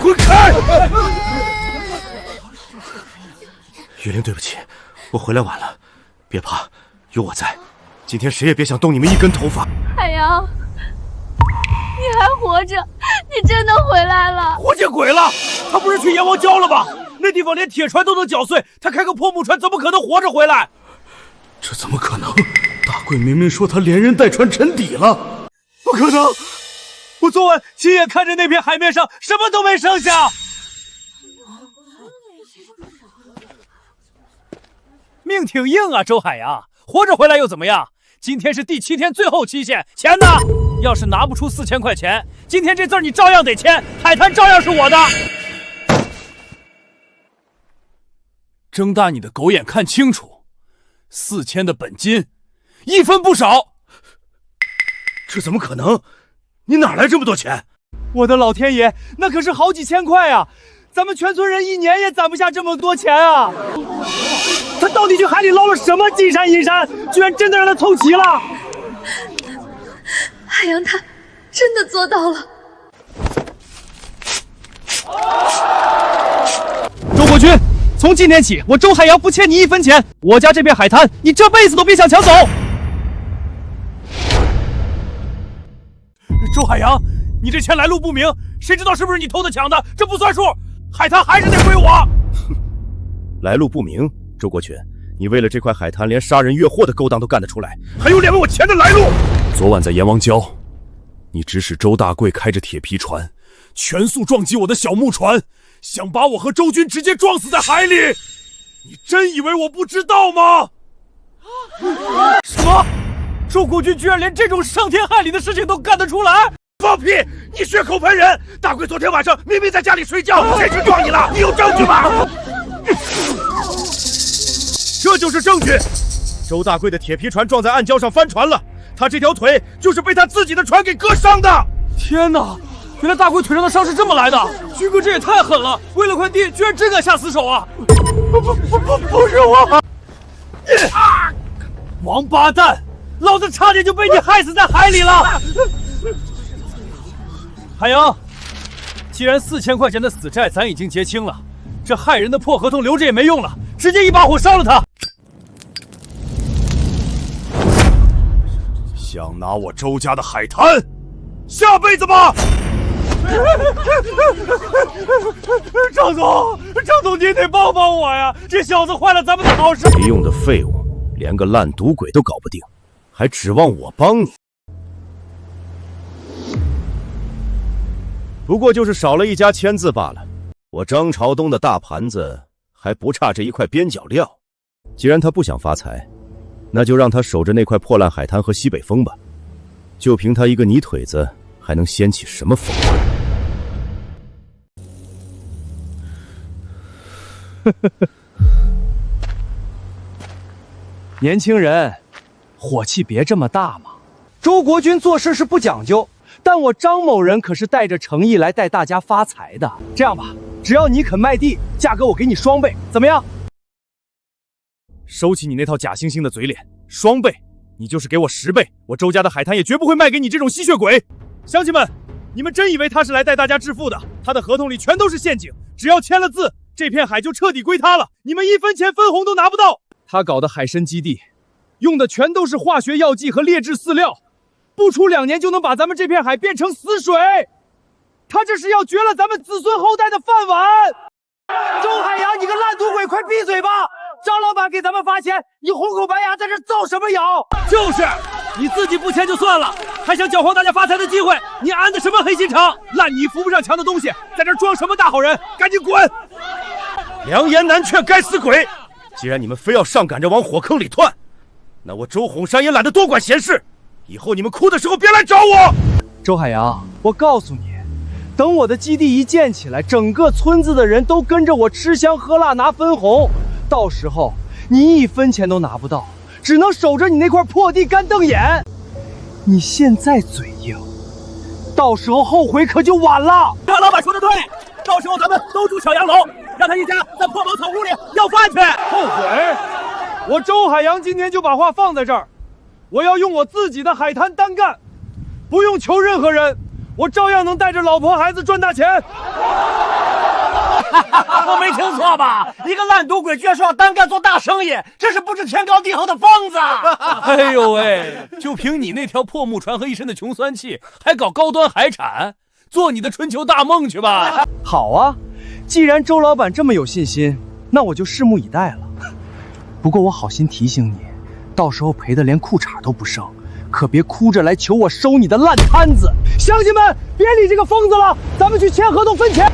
滚开！雨玲，对不起，我回来晚了，别怕，有我在，今天谁也别想动你们一根头发。海洋，你还活着，你真的回来了！活见鬼了！他不是去阎王礁了吗？那地方连铁船都能搅碎，他开个破木船怎么可能活着回来？这怎么可能？大贵明明说他连人带船沉底了，不可能！我昨晚亲眼看着那片海面上什么都没剩下。命挺硬啊，周海洋，活着回来又怎么样？今天是第7天最后期限，钱呢？要是拿不出4000块钱，今天这字你照样得签，海滩照样是我的。睁大你的狗眼看清楚，4000的本金，1分不少。这怎么可能？你哪来这么多钱？我的老天爷，那可是好几千块啊！咱们全村人1年也攒不下这么多钱啊！他到底去海里捞了什么金山银山，居然真的让他凑齐了？海洋他真的做到了。周国军，从今天起，我周海洋不欠你1分钱，我家这片海滩，你这辈子都别想抢走。周海洋，你这钱来路不明，谁知道是不是你偷的抢的？这不算数，海滩还是得归我。来路不明，周国群，你为了这块海滩，连杀人越货的勾当都干得出来，还有脸问我钱的来路？昨晚在阎王礁，你指使周大贵开着铁皮船，全速撞击我的小木船，想把我和周军直接撞死在海里。你真以为我不知道吗？什么？周国军居然连这种伤天害理的事情都干得出来？放屁！你血口喷人！大贵昨天晚上明明在家里睡觉，谁去撞你了？你有证据吗？这就是证据。周大贵的铁皮船撞在暗礁上翻船了，他这条腿就是被他自己的船给割伤的。天哪！原来大贵腿上的伤是这么来的！军哥这也太狠了，为了块地居然真敢下死手啊！不是我！王八蛋！老子差点就被你害死在海里了！海洋，既然4000块钱的死债咱已经结清了，这害人的破合同留着也没用了，直接一把火烧了他！想拿我周家的海滩，下辈子吧！张总，你得帮帮我呀！这小子坏了咱们的好事。没用的废物，连个烂赌鬼都搞不定，还指望我帮你？不过就是少了一家签字罢了。我张朝东的大盘子还不差这一块边角料。既然他不想发财，那就让他守着那块破烂海滩和西北风吧。就凭他一个泥腿子，还能掀起什么风浪？年轻人，火气别这么大嘛。周国军做事是不讲究，但我张某人可是带着诚意来带大家发财的。这样吧，只要你肯卖地，价格我给你双倍，怎么样？收起你那套假惺惺的嘴脸，双倍，你就是给我10倍，我周家的海滩也绝不会卖给你这种吸血鬼。乡亲们，你们真以为他是来带大家致富的？他的合同里全都是陷阱，只要签了字，这片海就彻底归他了，你们1分钱分红都拿不到。他搞的海参基地，用的全都是化学药剂和劣质饲料，不出2年就能把咱们这片海变成死水。他这是要绝了咱们子孙后代的饭碗！周海洋，你个烂赌鬼，快闭嘴吧！张老板给咱们发钱，你红口白牙在这造什么谣？就是，你自己不签就算了，还想搅黄大家发财的机会，你安的什么黑心肠？烂泥扶不上墙的东西，在这装什么大好人？赶紧滚！良言难劝，该死鬼！既然你们非要上赶着往火坑里钻，那我周洪山也懒得多管闲事。以后你们哭的时候别来找我。周海洋，我告诉你，等我的基地一建起来，整个村子的人都跟着我吃香喝辣拿分红，到时候你1分钱都拿不到，只能守着你那块破地干瞪眼。你现在嘴硬，到时候后悔可就晚了。张老板说的对，到时候咱们都住小洋楼，让他一家在破茅草屋里要饭去。后悔？我周海洋今天就把话放在这儿，我要用我自己的海滩单干，不用求任何人，我照样能带着老婆孩子赚大钱。我没听错吧？一个烂赌鬼居然说要单干做大生意，这是不知天高地厚的疯子！哎呦喂，就凭你那条破木船和一身的穷酸气，还搞高端海产，做你的春秋大梦去吧！好啊，既然周老板这么有信心，那我就拭目以待了。不过我好心提醒你，到时候赔得连裤衩都不剩，可别哭着来求我收你的烂摊子。乡亲们，别理这个疯子了，咱们去签合同分钱。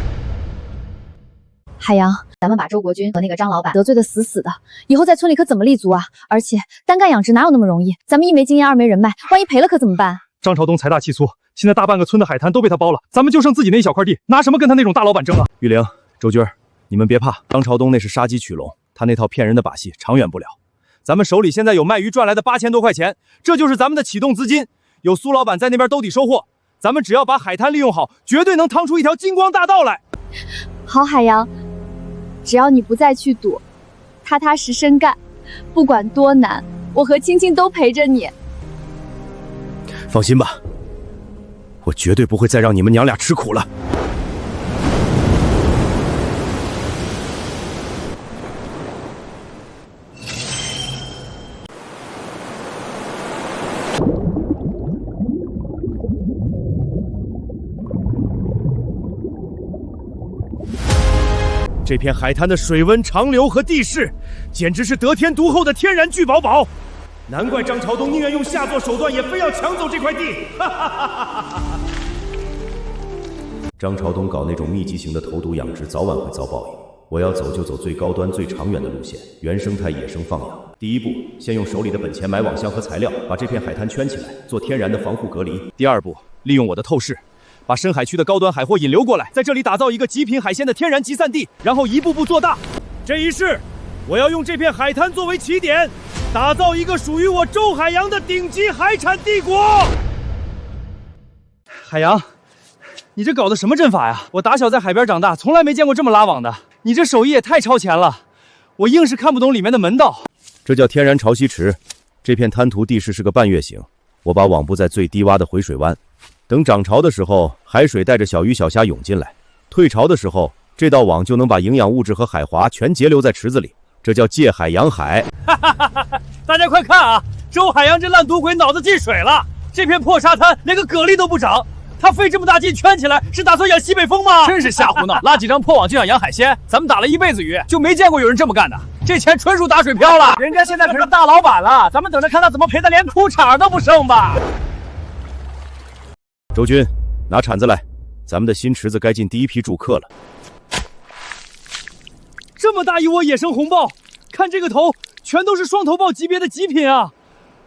海洋，咱们把周国军和那个张老板得罪的死死的，以后在村里可怎么立足啊？而且单干养殖哪有那么容易？咱们一没经验，二没人脉，万一赔了可怎么办？张朝东财大气粗，现在大半个村的海滩都被他包了，咱们就剩自己那一小块地，拿什么跟他那种大老板争啊？玉玲、周军，你们别怕，张朝东那是杀鸡取笼，他那套骗人的把戏长远不了。咱们手里现在有卖鱼赚来的8000多块钱，这就是咱们的启动资金。有苏老板在那边兜底收获，咱们只要把海滩利用好，绝对能趟出一条金光大道来。好，海洋，只要你不再去赌，踏踏实实干，不管多难，我和青青都陪着你。放心吧，我绝对不会再让你们娘俩吃苦了。这片海滩的水温、长流和地势，简直是得天独厚的天然聚宝宝。难怪张朝东宁愿用下作手段，也非要抢走这块地。张朝东搞那种密集型的投毒养殖，早晚会遭报应。我要走就走最高端、最长远的路线，原生态野生放养。第一步，先用手里的本钱买网箱和材料，把这片海滩圈起来，做天然的防护隔离。第二步，利用我的透视，把深海区的高端海货引流过来，在这里打造一个极品海鲜的天然集散地，然后一步步做大。这一世，我要用这片海滩作为起点，打造一个属于我周海洋的顶级海产帝国。海洋，你这搞的什么阵法呀？我打小在海边长大，从来没见过这么拉网的，你这手艺也太超前了，我硬是看不懂里面的门道。这叫天然潮汐池，这片滩涂地势是个半月形，我把网布在最低洼的回水湾。等涨潮的时候，海水带着小鱼小虾涌进来；退潮的时候，这道网就能把营养物质和海华全截留在池子里。这叫借海养海。大家快看啊，周海洋这烂赌鬼脑子进水了！这片破沙滩连个蛤蜊都不长，他费这么大劲圈起来，是打算养西北风吗？真是瞎胡闹！拉几张破网就想养海鲜，咱们打了一辈子鱼，就没见过有人这么干的。这钱纯属打水漂了。人家现在可是大老板了，咱们等着看他怎么赔的连裤衩都不剩吧。周军，拿铲子来，咱们的新池子该进第一批住客了。这么大一窝野生红豹，看这个头，全都是双头豹级别的极品啊！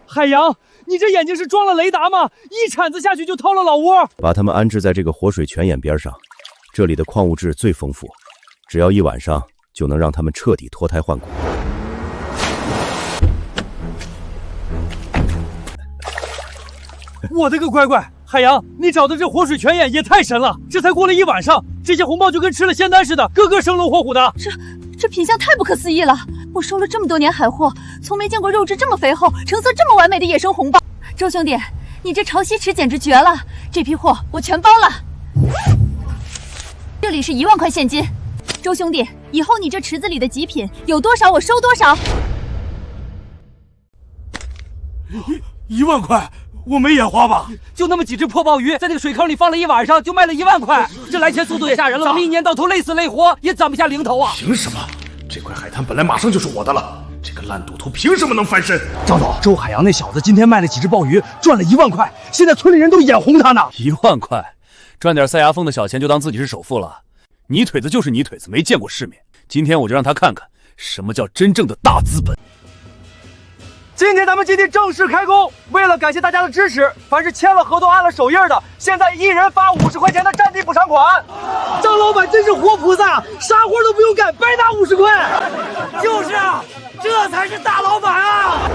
海洋，你这眼睛是装了雷达吗？一铲子下去就掏了老窝。把它们安置在这个活水泉眼边上，这里的矿物质最丰富，只要一晚上就能让它们彻底脱胎换骨。我的个乖乖！海洋，你找的这活水泉眼也太神了！这才过了一晚上，这些红豹就跟吃了仙丹似的，个个生龙活虎的。这品相太不可思议了！我收了这么多年海货，从没见过肉质这么肥厚、成色这么完美的野生红豹。周兄弟，你这潮汐池简直绝了！这批货我全包了。这里是1万块现金。周兄弟，以后你这池子里的极品有多少我收多少。1万块，我没眼花吧？就那么几只破鲍鱼，在那个水坑里放了一晚上，就卖了1万块，这来钱速度也吓人了。咱们一年到头累死累活也攒不下零头啊！凭什么？这块海滩本来马上就是我的了，这个烂赌徒凭什么能翻身？张总，周海洋那小子今天卖了几只鲍鱼，赚了1万块，现在村里人都眼红他呢。1万块，赚点塞牙缝的小钱就当自己是首富了？泥腿子就是泥腿子，没见过世面。今天我就让他看看什么叫真正的大资本。今天咱们基地正式开工，为了感谢大家的支持，凡是签了合同、按了手印的，现在一人发50块钱的占地补偿款。张老板真是活菩萨，啥活都不用干，白拿50块。就是啊，这才是大老板啊！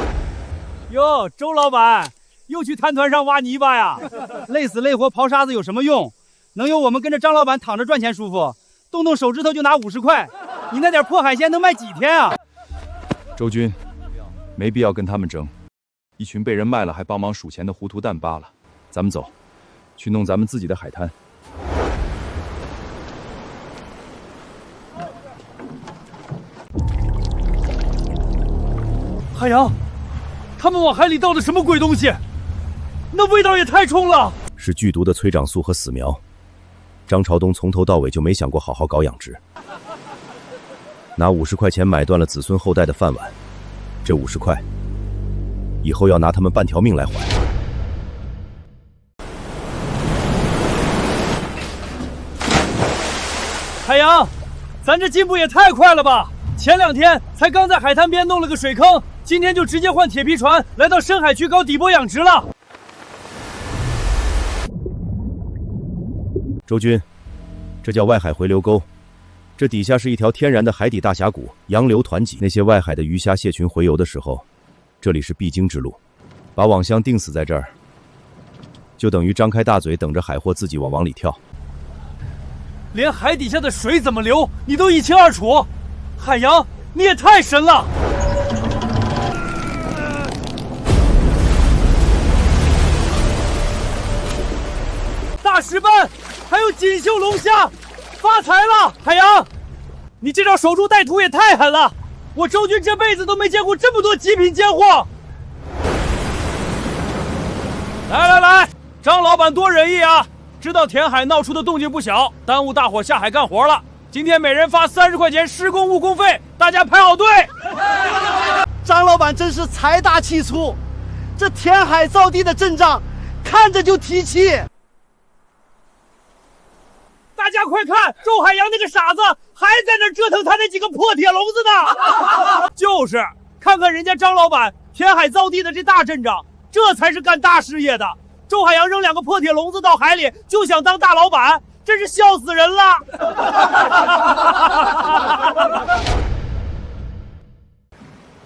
哟，周老板又去滩团上挖泥巴呀？累死累活刨沙子有什么用？能有我们跟着张老板躺着赚钱舒服？动动手指头就拿50块，你那点破海鲜能卖几天啊？周军。没必要跟他们争，一群被人卖了还帮忙数钱的糊涂蛋罢了。咱们走，去弄咱们自己的海滩。海洋，他们往海里倒的什么鬼东西？那味道也太冲了！是剧毒的催长素和死苗。张朝东从头到尾就没想过好好搞养殖，拿50块钱买断了子孙后代的饭碗。这50块，以后要拿他们半条命来还。海洋，咱这进步也太快了吧！前2天才刚在海滩边弄了个水坑，今天就直接换铁皮船来到深海区搞底波养殖了。周军，这叫外海回流沟。这底下是一条天然的海底大峡谷，洋流湍急。那些外海的鱼虾蟹群洄游的时候，这里是必经之路。把网箱钉死在这儿，就等于张开大嘴等着海货自己往里跳。连海底下的水怎么流，你都一清二楚。海洋，你也太神了！大石斑，还有锦绣龙虾。发财了，海洋！你这招守株待兔也太狠了，我周军这辈子都没见过这么多极品贱货。来，张老板多仁义啊！知道填海闹出的动静不小，耽误大伙下海干活了。今天每人发30块钱施工误工费，大家排好队。张老板真是财大气粗，这填海造地的阵仗，看着就提气。大家快看，周海洋那个傻子还在那折腾他那几个破铁笼子呢！就是，看看人家张老板填海造地的这大阵仗，这才是干大事业的。周海洋扔2个破铁笼子到海里，就想当大老板，真是笑死人了！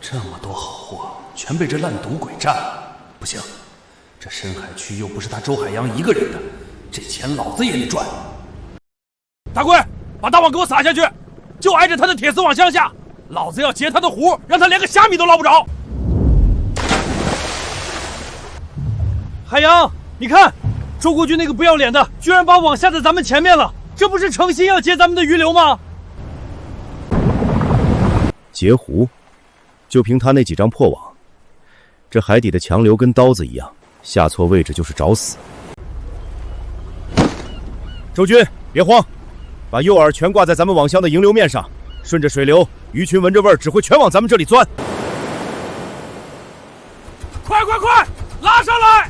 这么多好货，全被这烂赌鬼占了。不行，这深海区又不是他周海洋一个人的，这钱老子也得赚。大贵，把大网给我撒下去，就挨着他的铁丝网箱下，老子要截他的湖，让他连个虾米都捞不着。海洋，你看，周国军那个不要脸的，居然把网下在咱们前面了，这不是诚心要截咱们的鱼流吗？截湖，就凭他那几张破网，这海底的强流跟刀子一样，下错位置就是找死。周军，别慌。把诱饵全挂在咱们网箱的迎流面上，顺着水流，鱼群闻着味儿只会全往咱们这里钻。快，拉上来，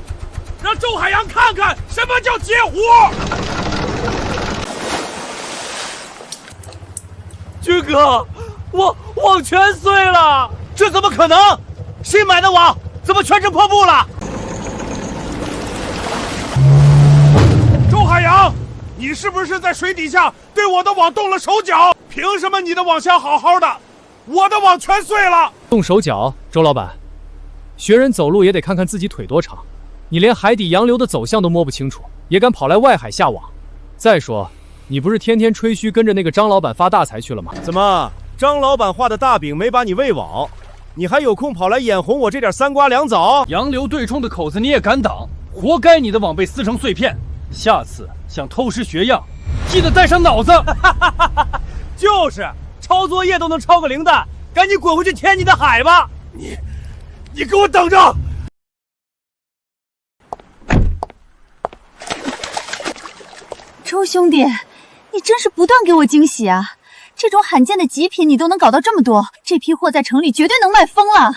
让周海洋看看什么叫截湖！军哥，网全碎了，这怎么可能？新买的网怎么全成破布了？周海洋，你是不是在水底下对我的网动了手脚？凭什么你的网箱好好的，我的网全碎了？动手脚，周老板，学人走路也得看看自己腿多长。你连海底洋流的走向都摸不清楚，也敢跑来外海下网？再说，你不是天天吹嘘跟着那个张老板发大财去了吗？怎么，张老板画的大饼没把你喂饱，你还有空跑来眼红我这点3瓜2枣？洋流对冲的口子你也敢挡，活该你的网被撕成碎片。下次想偷师学样，记得带上脑子。就是，抄作业都能抄个零蛋，赶紧滚回去填你的海吧！你给我等着！兄弟，你真是不断给我惊喜啊！这种罕见的极品你都能搞到这么多，这批货在城里绝对能卖疯了。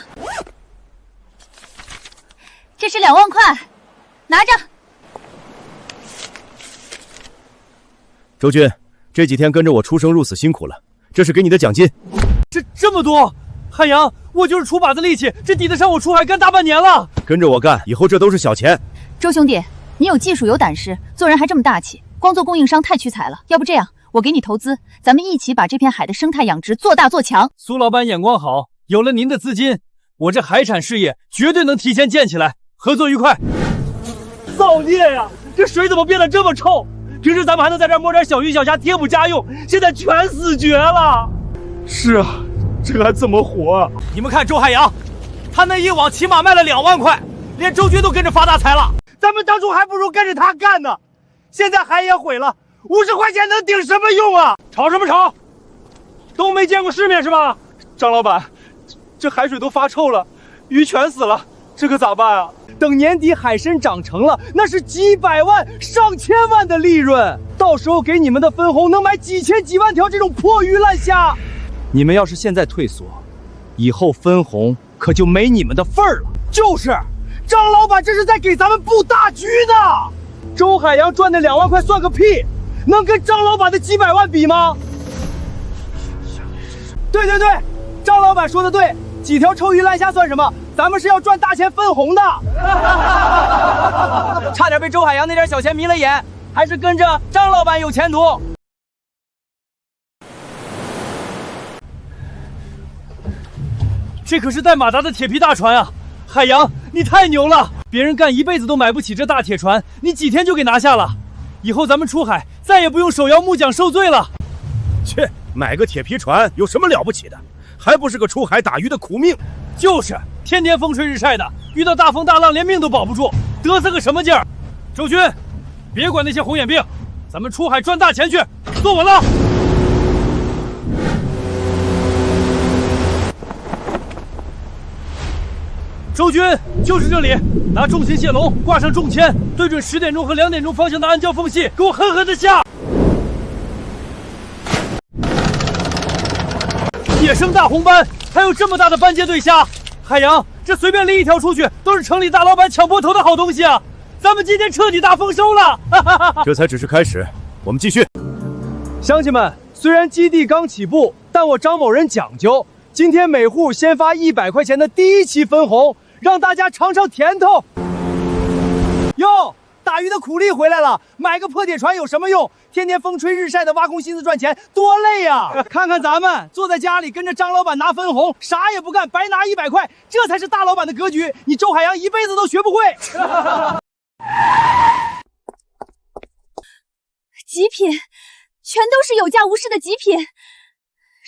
这是2万块，拿着。周军，这几天跟着我出生入死辛苦了，这是给你的奖金。这么多，汉阳，我就是出把子力气，这抵得上我出海干大半年了。跟着我干，以后这都是小钱。周兄弟，你有技术有胆识，做人还这么大气，光做供应商太屈才了。要不这样，我给你投资，咱们一起把这片海的生态养殖做大做强。苏老板眼光好，有了您的资金，我这海产事业绝对能提前建起来。合作愉快。造孽呀！这水怎么变得这么臭？平时咱们还能在这儿摸点小鱼小虾贴补家用，现在全死绝了。是啊，这还怎么活啊？你们看周海洋，他那一网起码卖了2万块，连周军都跟着发大财了。咱们当初还不如跟着他干呢。现在海也毁了，50块钱能顶什么用啊？吵什么吵？都没见过世面是吧？张老板，这海水都发臭了，鱼全死了，这可咋办啊？等年底海参长成了，那是几百万、上千万的利润，到时候给你们的分红能买几千几万条这种破鱼烂虾。你们要是现在退缩，以后分红可就没你们的份儿了。就是，张老板这是在给咱们布大局呢。周海洋赚的2万块算个屁，能跟张老板的几百万比吗？对，张老板说的对，几条臭鱼烂虾算什么？咱们是要赚大钱分红的。差点被周海洋那点小钱迷了眼，还是跟着张老板有前途。这可是带马达的铁皮大船啊！海洋，你太牛了！别人干一辈子都买不起这大铁船，你几天就给拿下了。以后咱们出海再也不用手摇木桨受罪了。切，买个铁皮船有什么了不起的？还不是个出海打鱼的苦命。就是天天风吹日晒的，遇到大风大浪连命都保不住，得瑟个什么劲儿？周军，别管那些红眼病，咱们出海赚大钱去，坐稳了。周军，就是这里，拿重型蟹笼挂上重铅，对准10点钟和2点钟方向的暗礁缝隙，给我狠狠的下。野生大红斑，还有这么大的斑节对虾，海洋，这随便拎一条出去都是城里大老板抢破头的好东西啊！咱们今天彻底大丰收了。这才只是开始，我们继续。乡亲们，虽然基地刚起步，但我张某人讲究，今天每户先发100块钱的第一期分红，让大家尝尝甜头。哟，打鱼的苦力回来了，买个破铁船有什么用？天天风吹日晒的挖空心思赚钱，多累呀！看看咱们坐在家里跟着张老板拿分红，啥也不干，白拿100块，这才是大老板的格局。你周海洋一辈子都学不会。极品，全都是有价无市的极品。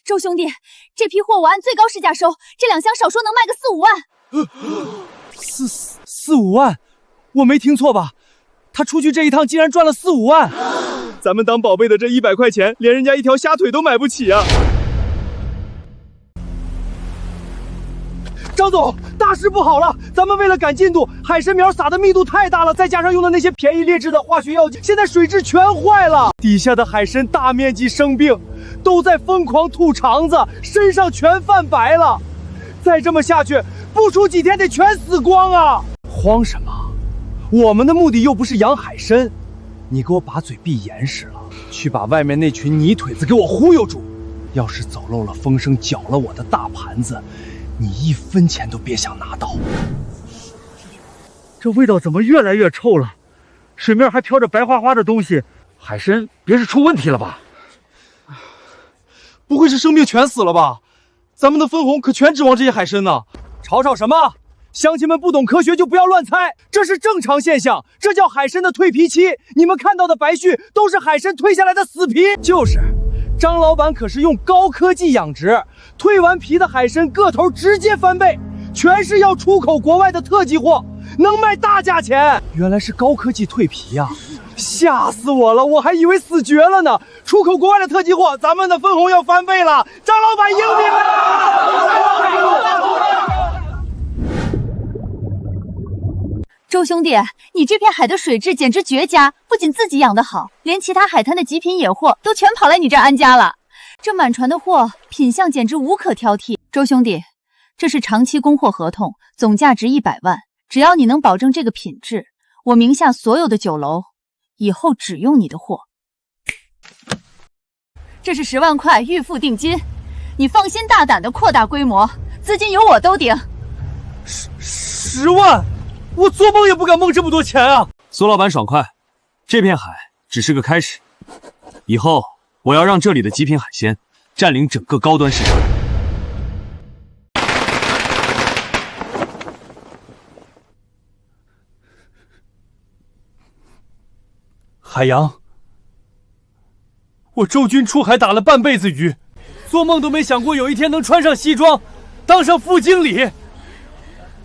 周兄弟，这批货我按最高市价收，这2箱少说能卖个4、5万。4、5万？我没听错吧？他出去这一趟竟然赚了4、5万。咱们当宝贝的这100块钱，连人家一条虾腿都买不起啊！张总，大事不好了！咱们为了赶进度，海参苗撒的密度太大了，再加上用的那些便宜劣质的化学药剂，现在水质全坏了，底下的海参大面积生病，都在疯狂吐肠子，身上全泛白了。再这么下去，不出几天得全死光啊！慌什么？我们的目的又不是养海参。你给我把嘴闭严实了，去把外面那群泥腿子给我忽悠住。要是走漏了风声，搅了我的大盘子，你1分钱都别想拿到。这味道怎么越来越臭了？水面还飘着白花花的东西，海参别是出问题了吧？不会是生病全死了吧？咱们的分红可全指望这些海参呢。吵什么？乡亲们不懂科学就不要乱猜，这是正常现象，这叫海参的蜕皮期。你们看到的白絮都是海参蜕下来的死皮。就是，张老板可是用高科技养殖，蜕完皮的海参个头直接翻倍，全是要出口国外的特级货，能卖大价钱。原来是高科技蜕皮呀！吓死我了，我还以为死绝了呢。出口国外的特级货，咱们的分红要翻倍了。张老板英明啊！周兄弟，你这片海的水质简直绝佳，不仅自己养得好，连其他海滩的极品野货都全跑来你这儿安家了。这满船的货，品相简直无可挑剔。周兄弟，这是长期供货合同，总价值100万，只要你能保证这个品质，我名下所有的酒楼以后只用你的货。这是10万块预付定金，你放心大胆的扩大规模，资金由我兜顶。10万，我做梦也不敢蒙这么多钱啊！苏老板爽快，这片海只是个开始，以后我要让这里的极品海鲜占领整个高端市场。海洋，我周军出海打了半辈子鱼，做梦都没想过有一天能穿上西装，当上副经理。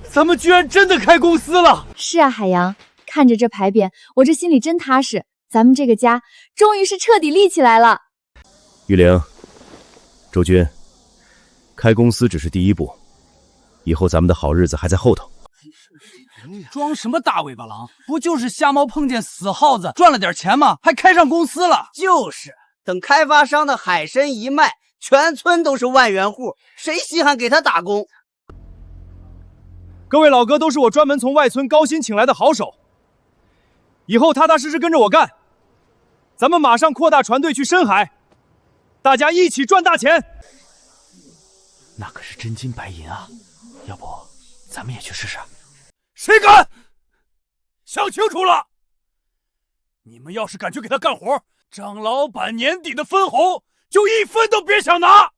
咱们居然真的开公司了！是啊，海洋，看着这牌匾，我这心里真踏实。咱们这个家终于是彻底立起来了。玉玲、周军，开公司只是第一步，以后咱们的好日子还在后头。装什么大尾巴狼？不就是瞎猫碰见死耗子，赚了点钱吗？还开上公司了？就是，等开发商的海参一卖，全村都是万元户，谁稀罕给他打工？各位老哥都是我专门从外村高薪请来的好手，以后踏踏实实跟着我干。咱们马上扩大船队去深海，大家一起赚大钱。那可是真金白银啊！要不咱们也去试试？谁敢？想清楚了！你们要是敢去给他干活，张老板年底的分红就1分都别想拿！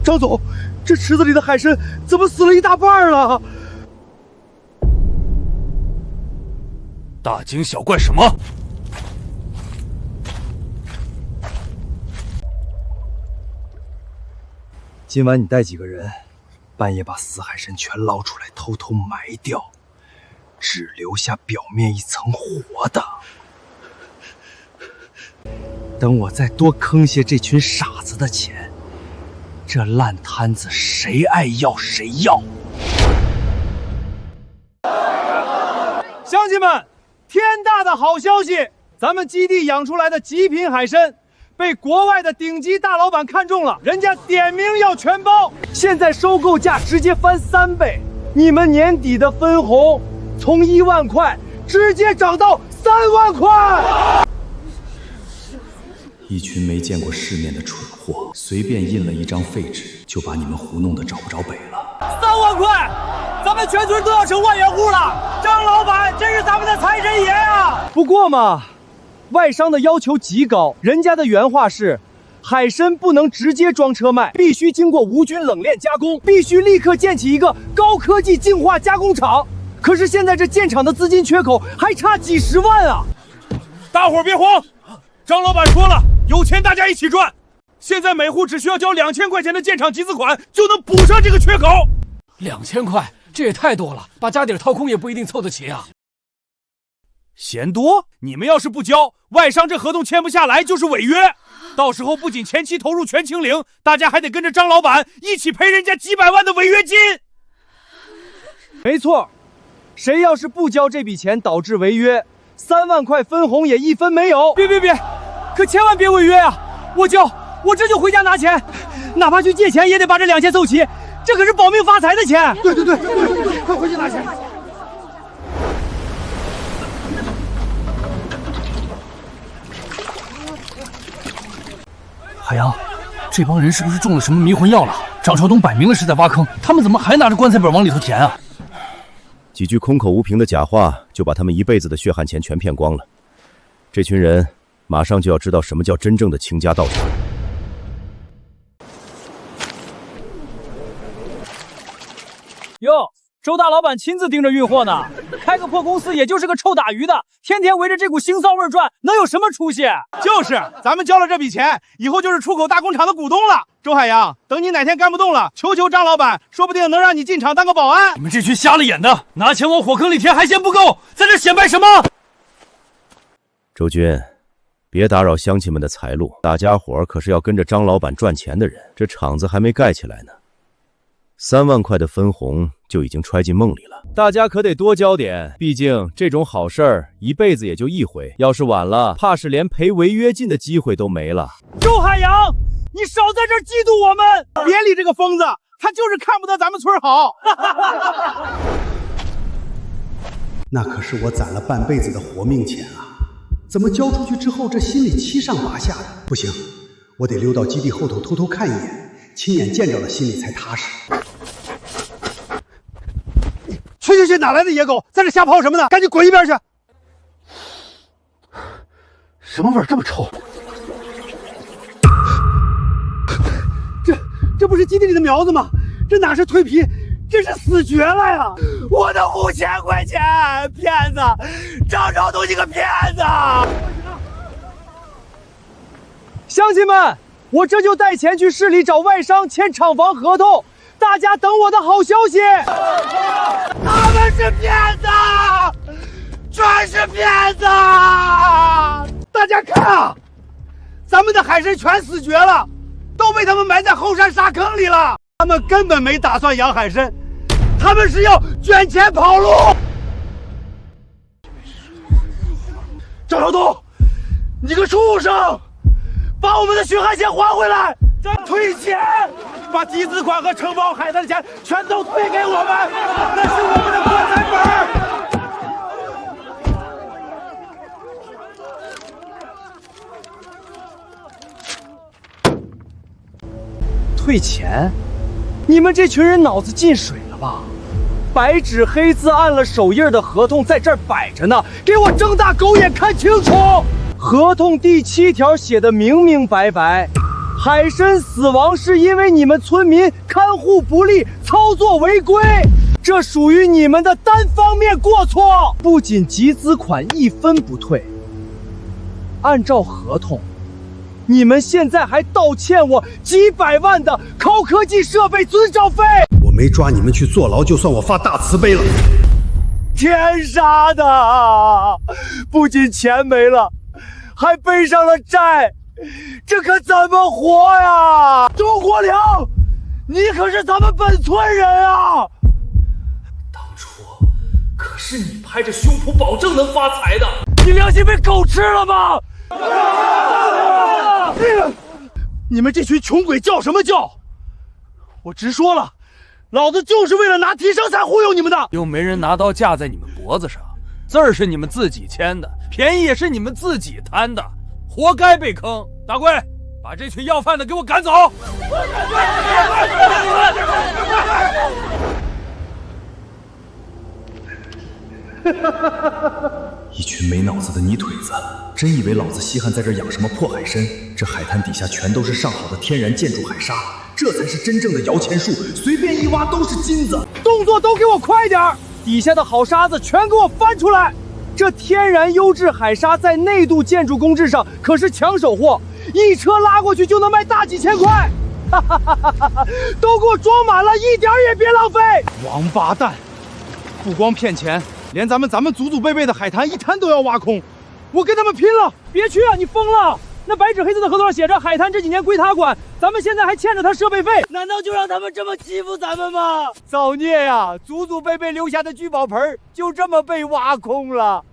张总，这池子里的海参怎么死了一大半了？大惊小怪什么？今晚你带几个人，半夜把死海参全捞出来，偷偷埋掉，只留下表面一层活的。等我再多坑些这群傻子的钱，这烂摊子谁爱要谁要。乡亲们，天大的好消息！咱们基地养出来的极品海参被国外的顶级大老板看中了，人家点名要全包，现在收购价直接翻3倍，你们年底的分红从1万块直接涨到3万块。一群没见过世面的蠢货，随便印了一张废纸，就把你们糊弄得找不着北了。3万块，咱们全村都要成万元户了！张老板真是咱们的财神爷啊！不过嘛，外商的要求极高，人家的原话是：海参不能直接装车卖，必须经过无菌冷链加工，必须立刻建起一个高科技净化加工厂。可是现在这建厂的资金缺口还差几10万啊！大伙儿别慌，张老板说了，有钱大家一起赚。现在每户只需要交2000块钱的建厂集资款，就能补上这个缺口。2000块，这也太多了，把家底掏空也不一定凑得齐啊。嫌多？你们要是不交，外商这合同签不下来就是违约，到时候不仅前期投入全清零，大家还得跟着张老板一起赔人家几百万的违约金。没错，谁要是不交这笔钱导致违约，3万块分红也1分没有。别，可千万别违约啊！我交，我这就回家拿钱，哪怕去借钱也得把这2000凑齐，这可是保命发财的钱。对，快回去拿钱。海洋，这帮人是不是中了什么迷魂药了？张朝东摆明了是在挖坑，他们怎么还拿着棺材本往里头填啊？几句空口无凭的假话，就把他们一辈子的血汗钱全骗光了。这群人马上就要知道什么叫真正的倾家荡产。哟，周大老板亲自盯着运货呢，开个破公司也就是个臭打鱼的，天天围着这股腥臊味转，能有什么出息？就是，咱们交了这笔钱，以后就是出口大工厂的股东了。周海洋，等你哪天干不动了，求张老板，说不定能让你进厂当个保安。你们这群瞎了眼的，拿钱往火坑里填还嫌不够，在这显摆什么？周军，别打扰乡亲们的财路，大家伙儿可是要跟着张老板赚钱的人，这厂子还没盖起来呢。3万块的分红就已经揣进梦里了，大家可得多交点，毕竟这种好事儿一辈子也就一回，要是晚了，怕是连赔违约金的机会都没了。周海洋，你少在这儿嫉妒我们！别理这个疯子，他就是看不得咱们村好。那可是我攒了半辈子的活命钱啊！怎么交出去之后，这心里七上八下的？不行，我得溜到基地后头偷偷看一眼，亲眼见着了，心里才踏实。去，哪来的野狗，在这瞎跑什么呢？赶紧滚一边去！什么味儿这么臭？这不是基地里的苗子吗？这哪是蜕皮，这是死绝了呀！我的5000块钱，骗子！张昭东，你个骗子！乡亲们，我这就带钱去市里找外商签厂房合同，大家等我的好消息。他们是骗子，全是骗子！大家看啊，咱们的海参全死绝了，都被他们埋在后山沙坑里了。他们根本没打算养海参，他们是要卷钱跑路。张朝东，你个畜生，把我们的血汗钱还回来！咱退钱，把集资款和承包海参的钱全都退给我们，那是我们的棺材本。退钱？你们这群人脑子进水了吧？白纸黑字按了手印的合同在这儿摆着呢，给我睁大狗眼看清楚！合同第7条写的明明白白，海参死亡是因为你们村民看护不力、操作违规，这属于你们的单方面过错。不仅集资款1分不退，按照合同，你们现在还倒欠我几百万的高科技设备遵照费。我没抓你们去坐牢，就算我发大慈悲了。天杀的！不仅钱没了，还背上了债，这可怎么活呀？周国良，你可是咱们本村人啊！当初可是你拍着胸脯保证能发财的，你良心被狗吃了吗？你们这群穷鬼叫什么叫？我直说了，老子就是为了拿提成才忽悠你们的。又没人拿刀架在你们脖子上，字儿是你们自己签的，便宜也是你们自己贪的，活该被坑。大贵，把这群要饭的给我赶走！一群没脑子的泥腿子，真以为老子稀罕在这养什么破海参？这海滩底下全都是上好的天然建筑海沙，这才是真正的摇钱树，随便一挖都是金子。动作都给我快点儿，底下的好沙子全给我翻出来！这天然优质海沙在内渡建筑工质上可是抢手货，一车拉过去就能卖大几千块。都给我装满了，一点也别浪费！王八蛋，不光骗钱，连咱们祖祖辈辈的海滩一滩都要挖空，我跟他们拼了！别去啊，你疯了！那白纸黑字的合同上写着海滩这几年归他管，咱们现在还欠着他设备费，难道就让他们这么欺负咱们吗？造孽呀！祖祖辈辈留下的聚宝盆就这么被挖空了，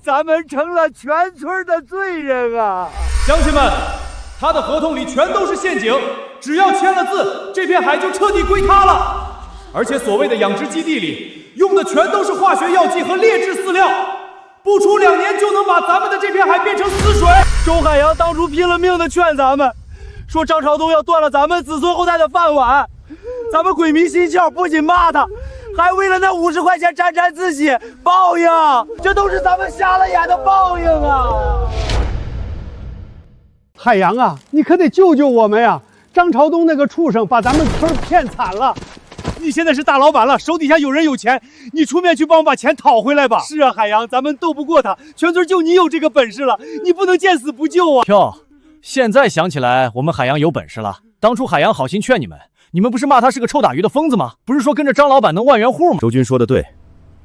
咱们成了全村的罪人啊！乡亲们，他的合同里全都是陷阱，只要签了字，这片海就彻底归他了。而且所谓的养殖基地里用的全都是化学药剂和劣质饲料，不出2年就能把咱们的这片海变成死水。周海洋当初拼了命的劝咱们，说张朝东要断了咱们子孙后代的饭碗，咱们鬼迷心窍，不仅骂他，还为了那50块钱沾沾自喜，报应，这都是咱们瞎了眼的报应啊！海洋啊，你可得救救我们呀！张朝东那个畜生把咱们村骗惨了。你现在是大老板了，手底下有人有钱，你出面去帮我把钱讨回来吧。是啊，海洋，咱们斗不过他，全村就你有这个本事了，你不能见死不救啊！哟，现在想起来我们海洋有本事了。当初海洋好心劝你们，你们不是骂他是个臭打鱼的疯子吗？不是说跟着张老板能万元户吗？周军说的对，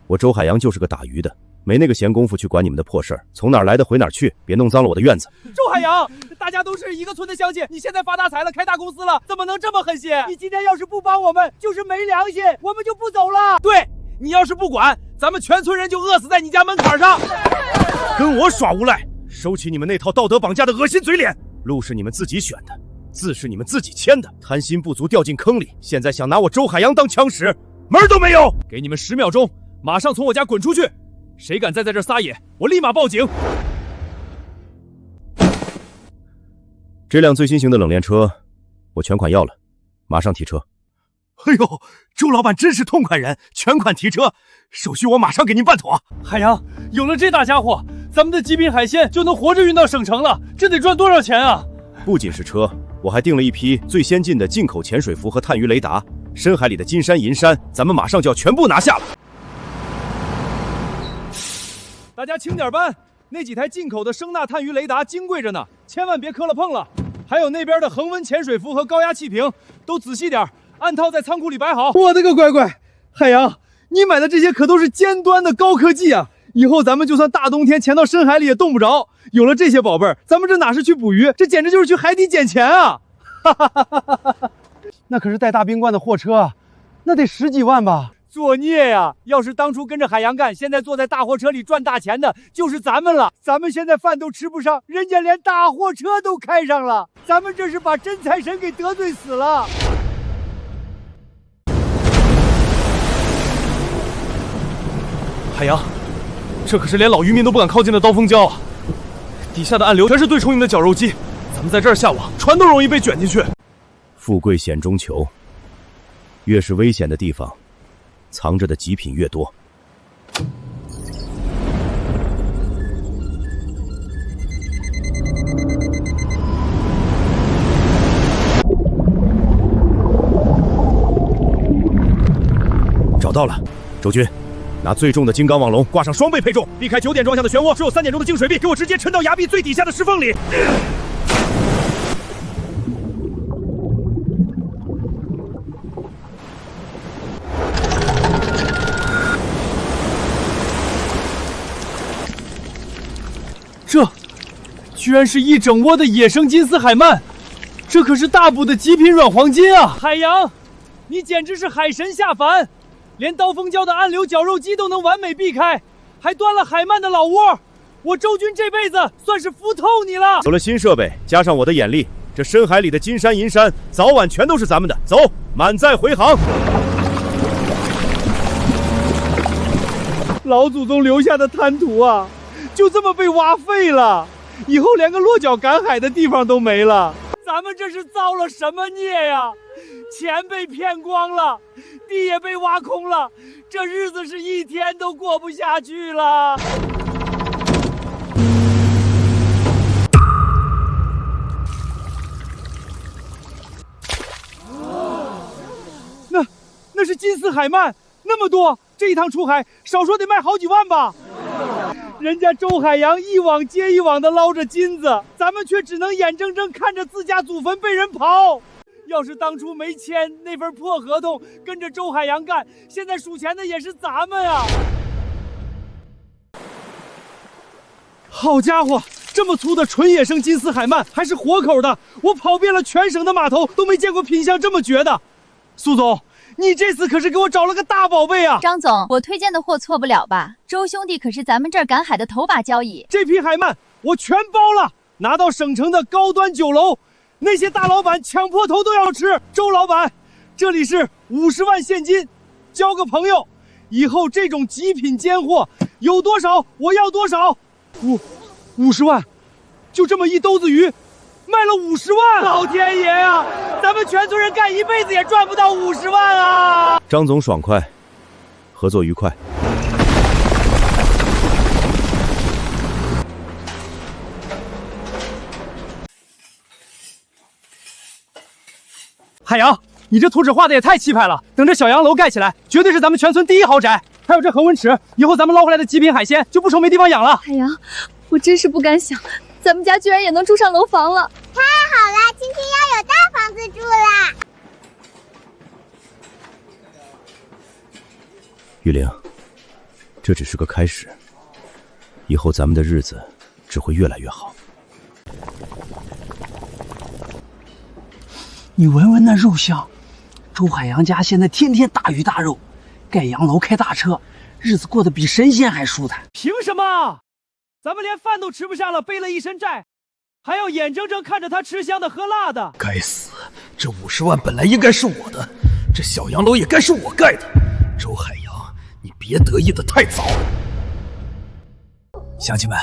我周海洋就是个打鱼的。没那个闲工夫去管你们的破事儿，从哪儿来的回哪儿去，别弄脏了我的院子。周海洋，大家都是一个村的乡亲，你现在发大财了，开大公司了，怎么能这么狠心？你今天要是不帮我们，就是没良心，我们就不走了。对，你要是不管，咱们全村人就饿死在你家门槛上。跟我耍无赖，收起你们那套道德绑架的恶心嘴脸。路是你们自己选的，字是你们自己签的，贪心不足掉进坑里，现在想拿我周海洋当枪使，门儿都没有。给你们10秒钟，马上从我家滚出去！谁敢再在这撒野，我立马报警。这辆最新型的冷链车，我全款要了，马上提车。哎呦，周老板真是痛快人，全款提车，手续我马上给您办妥。海洋，有了这大家伙，咱们的极品海鲜就能活着运到省城了，这得赚多少钱啊！不仅是车，我还订了一批最先进的进口潜水服和探鱼雷达，深海里的金山银山，咱们马上就要全部拿下了。大家轻点搬，那几台进口的声纳探鱼雷达金贵着呢，千万别磕了碰了。还有那边的恒温潜水服和高压气瓶，都仔细点，按套在仓库里摆好。我的个乖乖，海洋，你买的这些可都是尖端的高科技啊！以后咱们就算大冬天潜到深海里也冻不着。有了这些宝贝儿，咱们这哪是去捕鱼，这简直就是去海底捡钱啊！哈哈哈哈哈哈！那可是带大冰罐的货车啊，那得10几万吧？作孽呀！要是当初跟着海洋干，现在坐在大货车里赚大钱的就是咱们了。咱们现在饭都吃不上，人家连大货车都开上了，咱们这是把真财神给得罪死了。海洋，这可是连老渔民都不敢靠近的刀锋礁啊！底下的暗流全是对充盈的绞肉机，咱们在这儿下网，船都容易被卷进去。富贵险中求，越是危险的地方，藏着的极品越多。找到了，周军，拿最重的金刚网笼挂上双倍配重，避开9点装下的漩涡，只有3点钟的净水壁，给我直接沉到崖壁最底下的石缝里。这居然是一整窝的野生金丝海鳗，这可是大补的极品软黄金啊！海洋，你简直是海神下凡，连刀锋礁的暗流绞肉机都能完美避开，还端了海鳗的老窝。我周军这辈子算是服透你了。有了新设备，加上我的眼力，这深海里的金山银山，早晚全都是咱们的。走，满载回航。老祖宗留下的滩涂啊，就这么被挖废了，以后连个落脚赶海的地方都没了。咱们这是造了什么孽呀？钱被骗光了，地也被挖空了，这日子是一天都过不下去了。那是金丝海鳗，那么多，这一趟出海少说得卖好几万吧。人家周海洋一网接一网的捞着金子，咱们却只能眼睁睁看着自家祖坟被人刨。要是当初没签那份破合同，跟着周海洋干，现在数钱的也是咱们啊！好家伙，这么粗的纯野生金丝海鳗，还是活口的，我跑遍了全省的码头，都没见过品相这么绝的。苏总，你这次可是给我找了个大宝贝啊！张总，我推荐的货错不了吧？周兄弟可是咱们这儿赶海的头把交椅，这批海鳗我全包了，拿到省城的高端酒楼，那些大老板抢破头都要吃。周老板，这里是50万现金，交个朋友，以后这种极品尖货有多少我要多少。50万，就这么一兜子鱼，卖了50万！老天爷啊，咱们全村人干一辈子也赚不到50万啊！张总爽快，合作愉快。海洋，你这图纸画的也太气派了！等这小洋楼盖起来，绝对是咱们全村第一豪宅。还有这恒温池，以后咱们捞回来的极品海鲜就不愁没地方养了。海洋，我真是不敢想，咱们家居然也能住上楼房了！太好了，今天要有大房子住啦！玉玲，这只是个开始，以后咱们的日子只会越来越好。你闻闻那肉香，周海洋家现在天天大鱼大肉，盖洋楼开大车，日子过得比神仙还舒坦。凭什么？咱们连饭都吃不上了，背了一身债，还要眼睁睁看着他吃香的喝辣的。该死，这50万本来应该是我的，这小洋楼也该是我盖的。周海洋，你别得意的太早。乡亲们，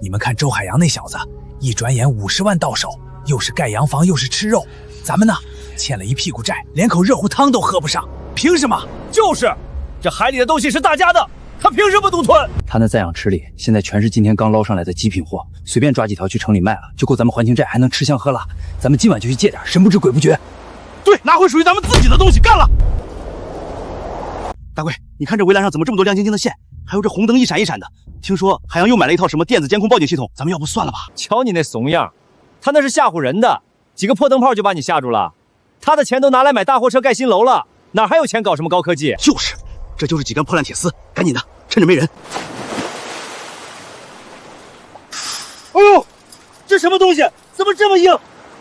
你们看周海洋那小子，一转眼50万到手，又是盖洋房，又是吃肉，咱们呢，欠了一屁股债，连口热乎汤都喝不上，凭什么？就是，这海里的东西是大家的，他凭什么独吞？他那在养池里现在全是今天刚捞上来的极品货，随便抓几条去城里卖了，就够咱们还清债，还能吃香喝辣。咱们今晚就去借点，神不知鬼不觉。对，拿回属于咱们自己的东西，干了！大贵，你看这围栏上怎么这么多亮晶晶的线，还有这红灯一闪一闪的。听说海洋又买了一套什么电子监控报警系统，咱们要不算了吧？瞧你那怂样，他那是吓唬人的，几个破灯泡就把你吓住了。他的钱都拿来买大货车盖新楼了，哪还有钱搞什么高科技？就是，这就是几根破烂铁丝，赶紧的，趁着没人。哎呦，这什么东西？怎么这么硬，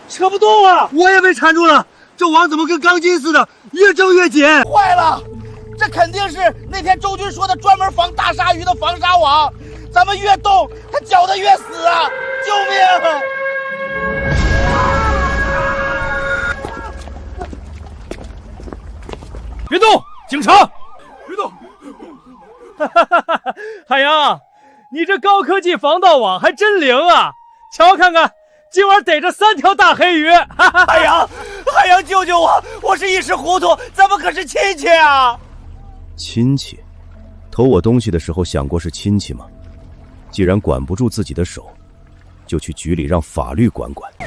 扯不动啊！我也被缠住了，这网怎么跟钢筋似的，越挣越紧。坏了！这肯定是那天周军说的专门防大鲨鱼的防鲨网，咱们越动，它搅得越死啊！救命！别动，警察！别动！海洋，你这高科技防盗网还真灵啊！瞧看看，今晚逮着3条大黑鱼！海洋，救救我！我是一时糊涂，咱们可是亲戚啊！亲戚，偷我东西的时候想过是亲戚吗？既然管不住自己的手，就去局里让法律管管。哎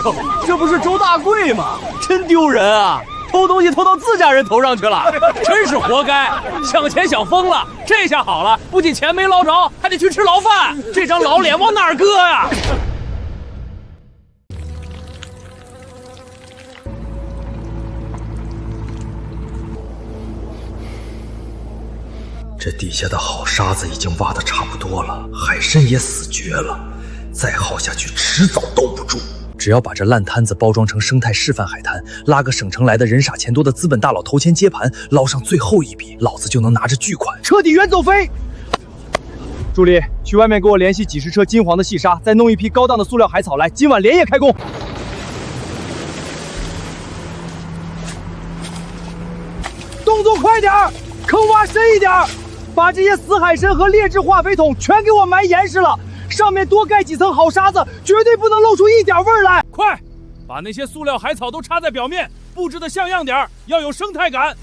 呦，这不是周大贵吗？真丢人啊！偷东西偷到自家人头上去了，真是活该！抢钱想疯了，这下好了，不仅钱没捞着，还得去吃牢饭，这张老脸往哪儿搁呀？这底下的好沙子已经挖得差不多了，海参也死绝了，再耗下去迟早兜不住。只要把这烂摊子包装成生态示范海滩，拉个省城来的人傻钱多的资本大佬投钱接盘，捞上最后一笔，老子就能拿着巨款彻底远走飞。助理，去外面给我联系几10车金黄的细沙，再弄一批高档的塑料海草来，今晚连夜开工。动作快点，坑挖深一点，把这些死海参和劣质化肥桶全给我埋严实了。上面多盖几层好沙子，绝对不能露出一点味儿来！快，把那些塑料海草都插在表面，布置的像样点儿，要有生态感。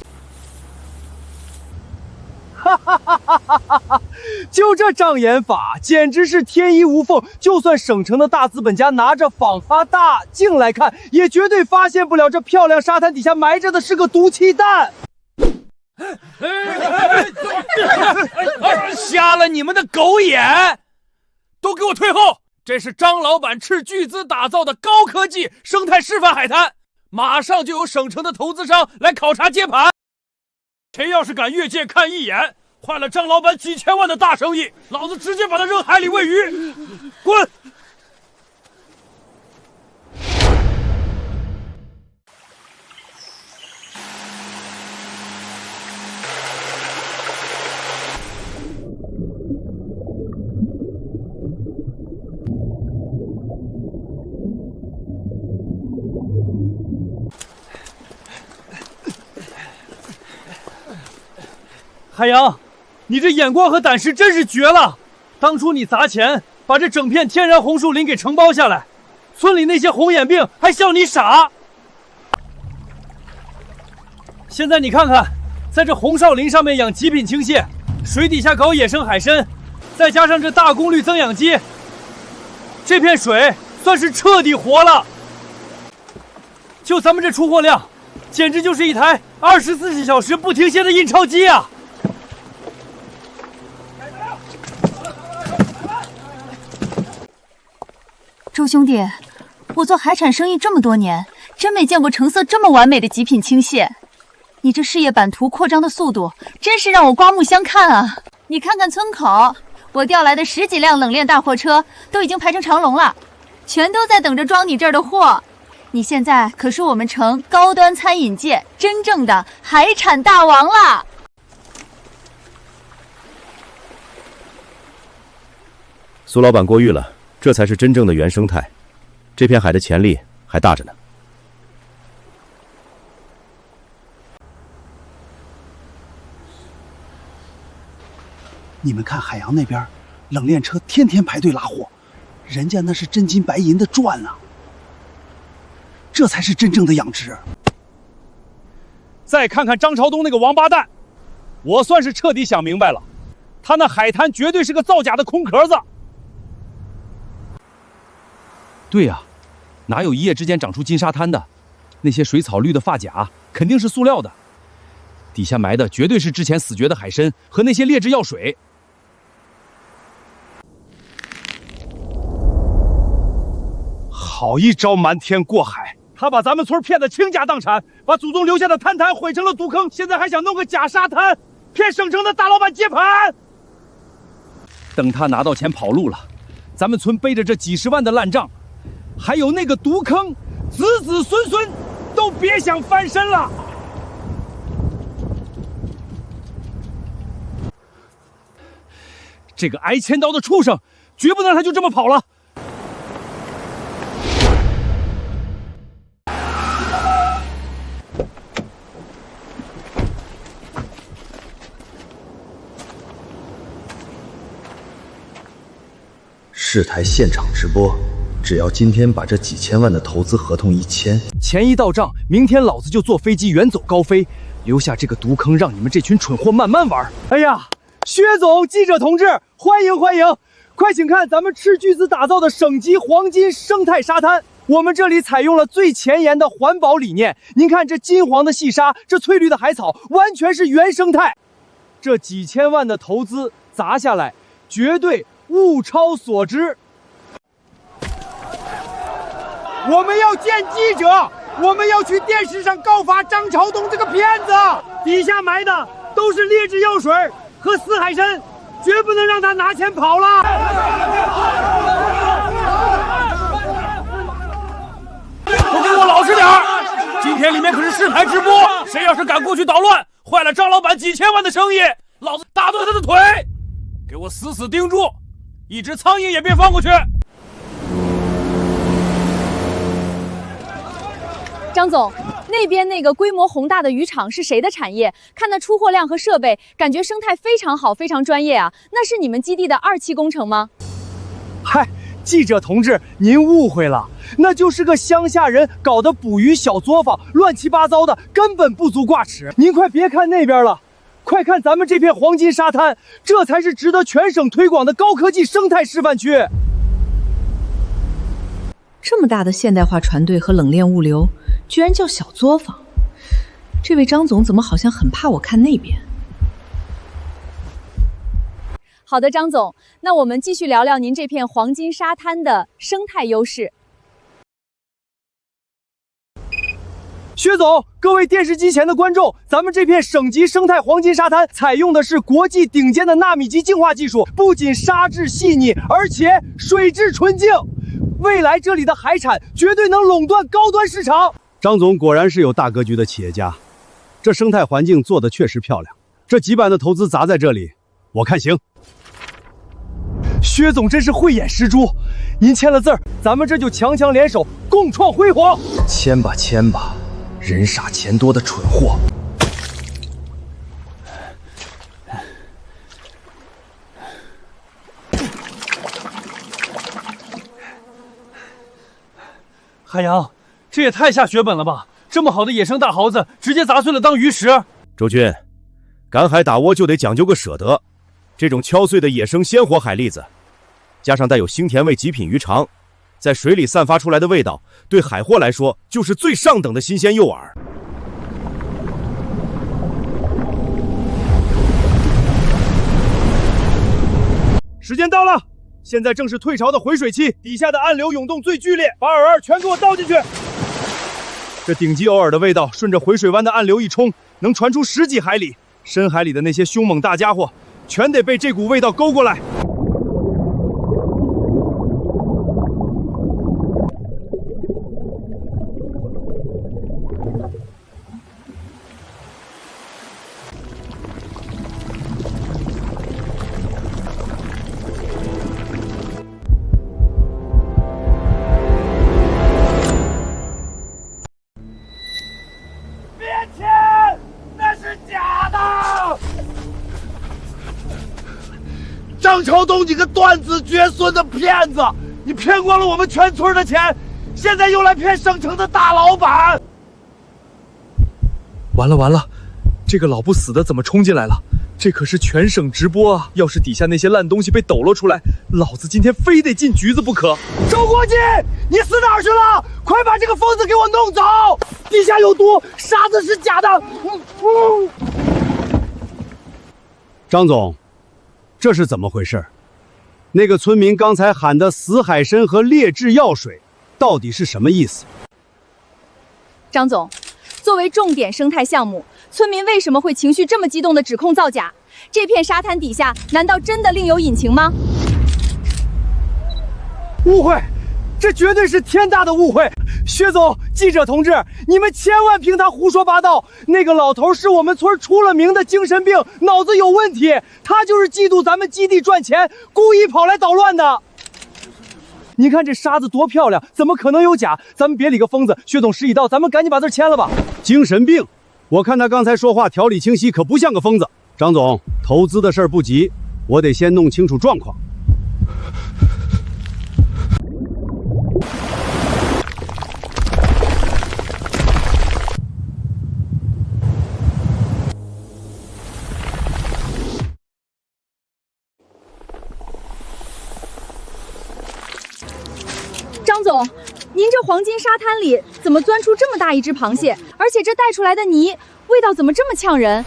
哈哈哈哈哈哈！就这障眼法，简直是天衣无缝。就算省城的大资本家拿着仿发大镜来看，也绝对发现不了这漂亮沙滩底下埋着的是个毒气弹。瞎了你们的狗眼！都给我退后！这是张老板斥巨资打造的高科技生态示范海滩，马上就有省城的投资商来考察接盘。谁要是敢越界看一眼，坏了张老板几千万的大生意，老子直接把他扔海里喂鱼！滚！海洋，你这眼光和胆识真是绝了！当初你砸钱把这整片天然红树林给承包下来，村里那些红眼病还笑你傻。现在你看看，在这红少林上面养极品青蟹，水底下搞野生海参，再加上这大功率增氧机，这片水算是彻底活了。就咱们这出货量，简直就是一台24小时不停歇的印钞机啊！周兄弟，我做海产生意这么多年，真没见过成色这么完美的极品青蟹。你这事业版图扩张的速度，真是让我刮目相看啊！你看看村口，我调来的10几辆冷链大货车都已经排成长龙了，全都在等着装你这儿的货。你现在可是我们城高端餐饮界真正的海产大王了。苏老板过誉了，这才是真正的原生态，这片海的潜力还大着呢。你们看海洋那边，冷链车天天排队拉货，人家那是真金白银的赚啊！这才是真正的养殖。再看看张朝东那个王八蛋，我算是彻底想明白了，他那海滩绝对是个造假的空壳子。对呀，哪有一夜之间长出金沙滩的？那些水草绿的发甲肯定是塑料的，底下埋的绝对是之前死绝的海参和那些劣质药水。好一招瞒天过海！他把咱们村骗得倾家荡产，把祖宗留下的滩滩毁成了毒坑，现在还想弄个假沙滩，骗省城的大老板接盘。等他拿到钱跑路了，咱们村背着这几10万的烂账，还有那个毒坑，子子孙孙都别想翻身了。这个挨千刀的畜生，绝不能让他就这么跑了。市台现场直播，只要今天把这几千万的投资合同一签，钱一到账，明天老子就坐飞机远走高飞，留下这个毒坑，让你们这群蠢货慢慢玩。哎呀，薛总、记者同志，欢迎欢迎！快请看咱们斥巨资打造的省级黄金生态沙滩。我们这里采用了最前沿的环保理念，您看这金黄的细沙，这翠绿的海草，完全是原生态。这几千万的投资砸下来，绝对物超所值。我们要见记者，我们要去电视上告发张朝东这个骗子，底下埋的都是劣质药水和死海参，绝不能让他拿钱跑了。都给我老实点儿！今天里面可是市台直播，谁要是敢过去捣乱，坏了张老板几千万的生意，老子打断他的腿！给我死死盯住，一只苍蝇也别放过去！张总，那边那个规模宏大的渔场是谁的产业？看那出货量和设备，感觉生态非常好，非常专业啊！那是你们基地的2期工程吗？嗨，记者同志，您误会了，那就是个乡下人搞的捕鱼小作坊，乱七八糟的，根本不足挂齿。您快别看那边了，快看咱们这片黄金沙滩，这才是值得全省推广的高科技生态示范区。这么大的现代化船队和冷链物流，居然叫小作坊。这位张总怎么好像很怕我看那边？好的，张总，那我们继续聊聊您这片黄金沙滩的生态优势。薛总，各位电视机前的观众，咱们这片省级生态黄金沙滩采用的是国际顶尖的纳米级净化技术，不仅沙质细腻，而且水质纯净。未来这里的海产绝对能垄断高端市场。张总果然是有大格局的企业家，这生态环境做得确实漂亮。这几百的投资砸在这里，我看行。薛总真是慧眼识珠，您签了字儿，咱们这就强强联手，共创辉煌。签吧签吧，人傻钱多的蠢货。海洋，这也太下血本了吧！这么好的野生大蚝子，直接砸碎了当鱼食。周军，赶海打窝就得讲究个舍得。这种敲碎的野生鲜活海蛎子，加上带有腥甜味极品鱼肠，在水里散发出来的味道，对海货来说就是最上等的新鲜诱饵。时间到了，现在正是退潮的回水期，底下的暗流涌动最剧烈，把饵全给我倒进去。这顶级偶尔的味道，顺着回水湾的暗流一冲，能传出10几海里。深海里的那些凶猛大家伙，全得被这股味道勾过来。朝东，你个断子绝孙的骗子！你骗光了我们全村的钱，现在又来骗省城的大老板！完了完了，这个老不死的怎么冲进来了？这可是全省直播啊！要是底下那些烂东西被抖落出来，老子今天非得进局子不可！周国基，你死哪儿去了？快把这个疯子给我弄走！地下有毒，沙子是假的。张总，这是怎么回事？那个村民刚才喊的死海参和劣质药水，到底是什么意思？张总，作为重点生态项目，村民为什么会情绪这么激动地指控造假？这片沙滩底下难道真的另有隐情吗？误会，这绝对是天大的误会！薛总，记者同志，你们千万凭他胡说八道！那个老头是我们村出了名的精神病，脑子有问题，他就是嫉妒咱们基地赚钱，故意跑来捣乱的。你看这沙子多漂亮，怎么可能有假？咱们别理个疯子。薛总时已到，咱们赶紧把字签了吧。精神病？我看他刚才说话条理清晰，可不像个疯子。张总，投资的事儿不急，我得先弄清楚状况。张总，您这黄金沙滩里怎么钻出这么大一只螃蟹？而且这带出来的泥味道怎么这么呛人？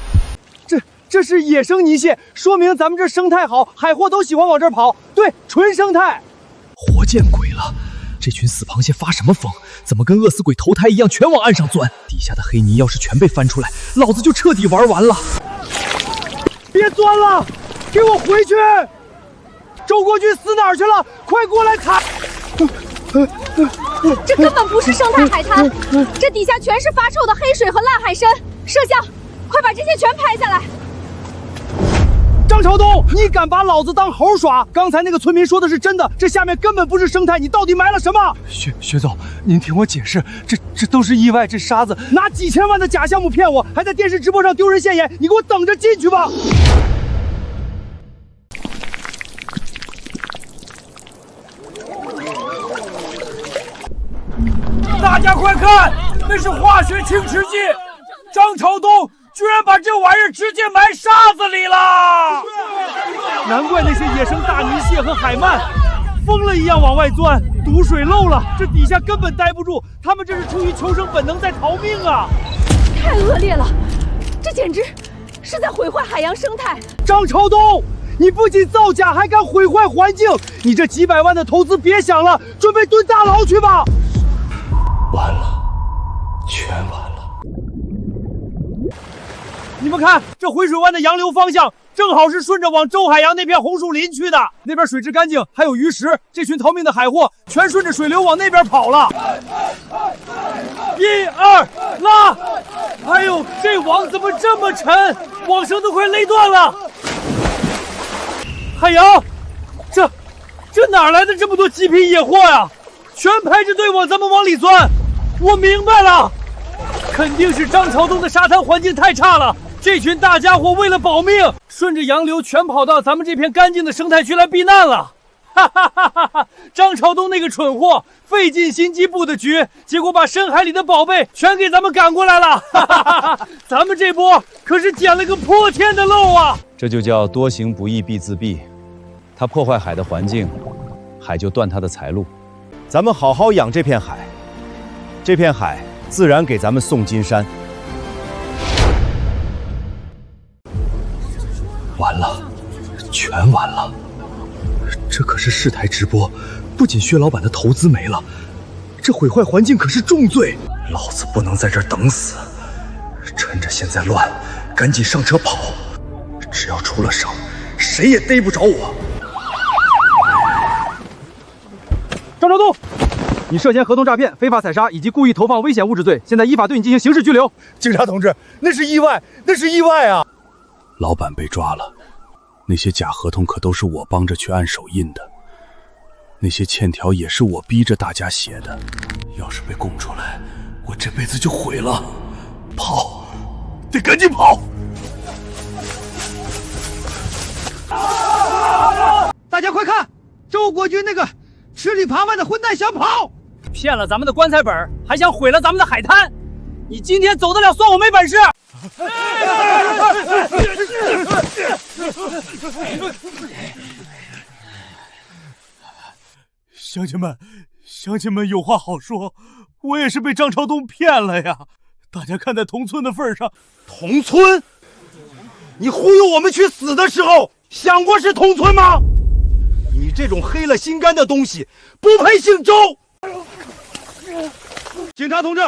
这是野生泥蟹，说明咱们这生态好，海货都喜欢往这儿跑。对，纯生态。活见鬼了！这群死螃蟹发什么疯？怎么跟饿死鬼投胎一样，全往岸上钻？底下的黑泥要是全被翻出来，老子就彻底玩完了。别钻了，给我回去！周国军死哪儿去了？快过来看！这根本不是生态海滩，这底下全是发臭的黑水和烂海参。摄像，快把这些全拍下来！张朝东，你敢把老子当猴耍？刚才那个村民说的是真的，这下面根本不是生态，你到底埋了什么？薛总，您听我解释，这都是意外，这沙子拿几千万的假项目骗我，还在电视直播上丢人现眼，你给我等着进去吧！大家快看，那是化学清池剂，张朝东居然把这玩意儿直接埋沙子里了！难怪那些野生大泥蟹和海鳗疯了一样往外钻，堵水漏了，这底下根本待不住，他们这是出于求生本能在逃命啊！太恶劣了，这简直是在毁坏海洋生态！张朝东，你不仅造假，还敢毁坏环境，你这几百万的投资别想了，准备蹲大牢去吧！完了，全完了！你们看，这回水湾的洋流方向正好是顺着往周海洋那片红树林去的，那边水质干净，还有鱼食，这群逃命的海货全顺着水流往那边跑了。1、2，拉！哎呦，这网怎么这么沉？网绳都快勒断了。海洋，这哪来的这么多极品野货呀？全排着队往咱们往里钻。我明白了，肯定是张朝东的沙滩环境太差了，这群大家伙为了保命，顺着洋流全跑到咱们这片干净的生态区来避难了。哈哈哈哈哈！张朝东那个蠢货，费尽心机布的局，结果把深海里的宝贝全给咱们赶过来了。哈哈哈哈！咱们这波可是捡了个泼天的漏啊！这就叫多行不义必自毙。他破坏海的环境，海就断他的财路。咱们好好养这片海，这片海自然给咱们送金山。完了，全完了！这可是市台直播，不仅薛老板的投资没了，这毁坏环境可是重罪。老子不能在这儿等死，趁着现在乱，赶紧上车跑！只要出了省，谁也逮不着我。张朝东，你涉嫌合同诈骗、非法采砂以及故意投放危险物质罪，现在依法对你进行刑事拘留。警察同志，那是意外，那是意外啊！老板被抓了，那些假合同可都是我帮着去按手印的，那些欠条也是我逼着大家写的。要是被供出来，我这辈子就毁了。跑，得赶紧跑！大家快看，周国军那个吃里扒外的混蛋想跑，骗了咱们的棺材本，还想毁了咱们的海滩。你今天走得了，算我没本事。乡亲们有话好说，我也是被张朝东骗了呀。大家看在同村的份上，同村？你忽悠我们去死的时候，想过是同村吗？你这种黑了心肝的东西，不配姓周。警察同志，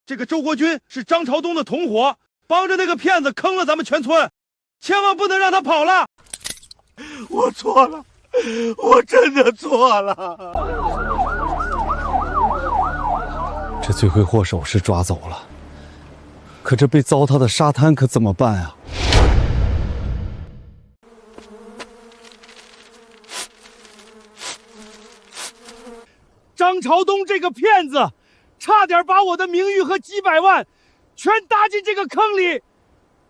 这个周国军是张朝东的同伙，帮着那个骗子坑了咱们全村，千万不能让他跑了。我错了，我真的错了。这罪魁祸首是抓走了，可这被糟蹋的沙滩可怎么办啊？张朝东这个骗子，差点把我的名誉和几百万全搭进这个坑里，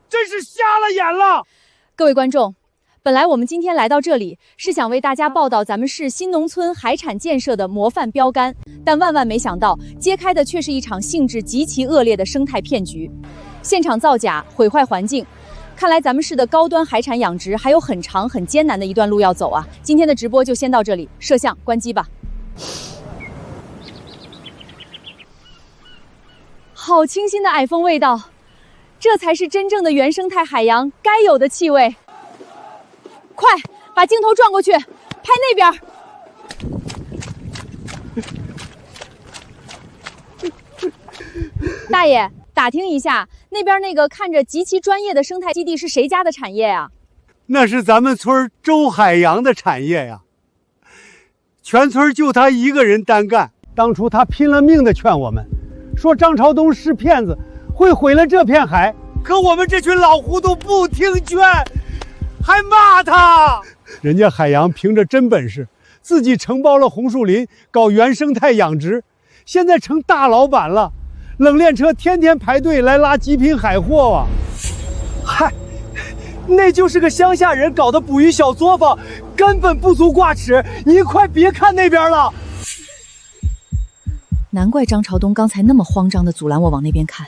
真是瞎了眼了。各位观众，本来我们今天来到这里是想为大家报道咱们市新农村海产建设的模范标杆，但万万没想到，揭开的却是一场性质极其恶劣的生态骗局。现场造假，毁坏环境，看来咱们市的高端海产养殖还有很长很艰难的一段路要走啊！今天的直播就先到这里，摄像关机吧。好清新的海风味道，这才是真正的原生态海洋该有的气味。快把镜头转过去，拍那边。大爷，打听一下，那边那个看着极其专业的生态基地是谁家的产业呀？那是咱们村周海洋的产业呀，全村就他一个人单干。当初他拼了命的劝我们，说张朝东是骗子，会毁了这片海。可我们这群老糊涂不听劝，还骂他。人家海洋凭着真本事，自己承包了红树林，搞原生态养殖，现在成大老板了。冷链车天天排队来拉极品海货啊！嗨，那就是个乡下人搞的捕鱼小作坊，根本不足挂齿。你快别看那边了。难怪张朝东刚才那么慌张地阻拦我往那边看，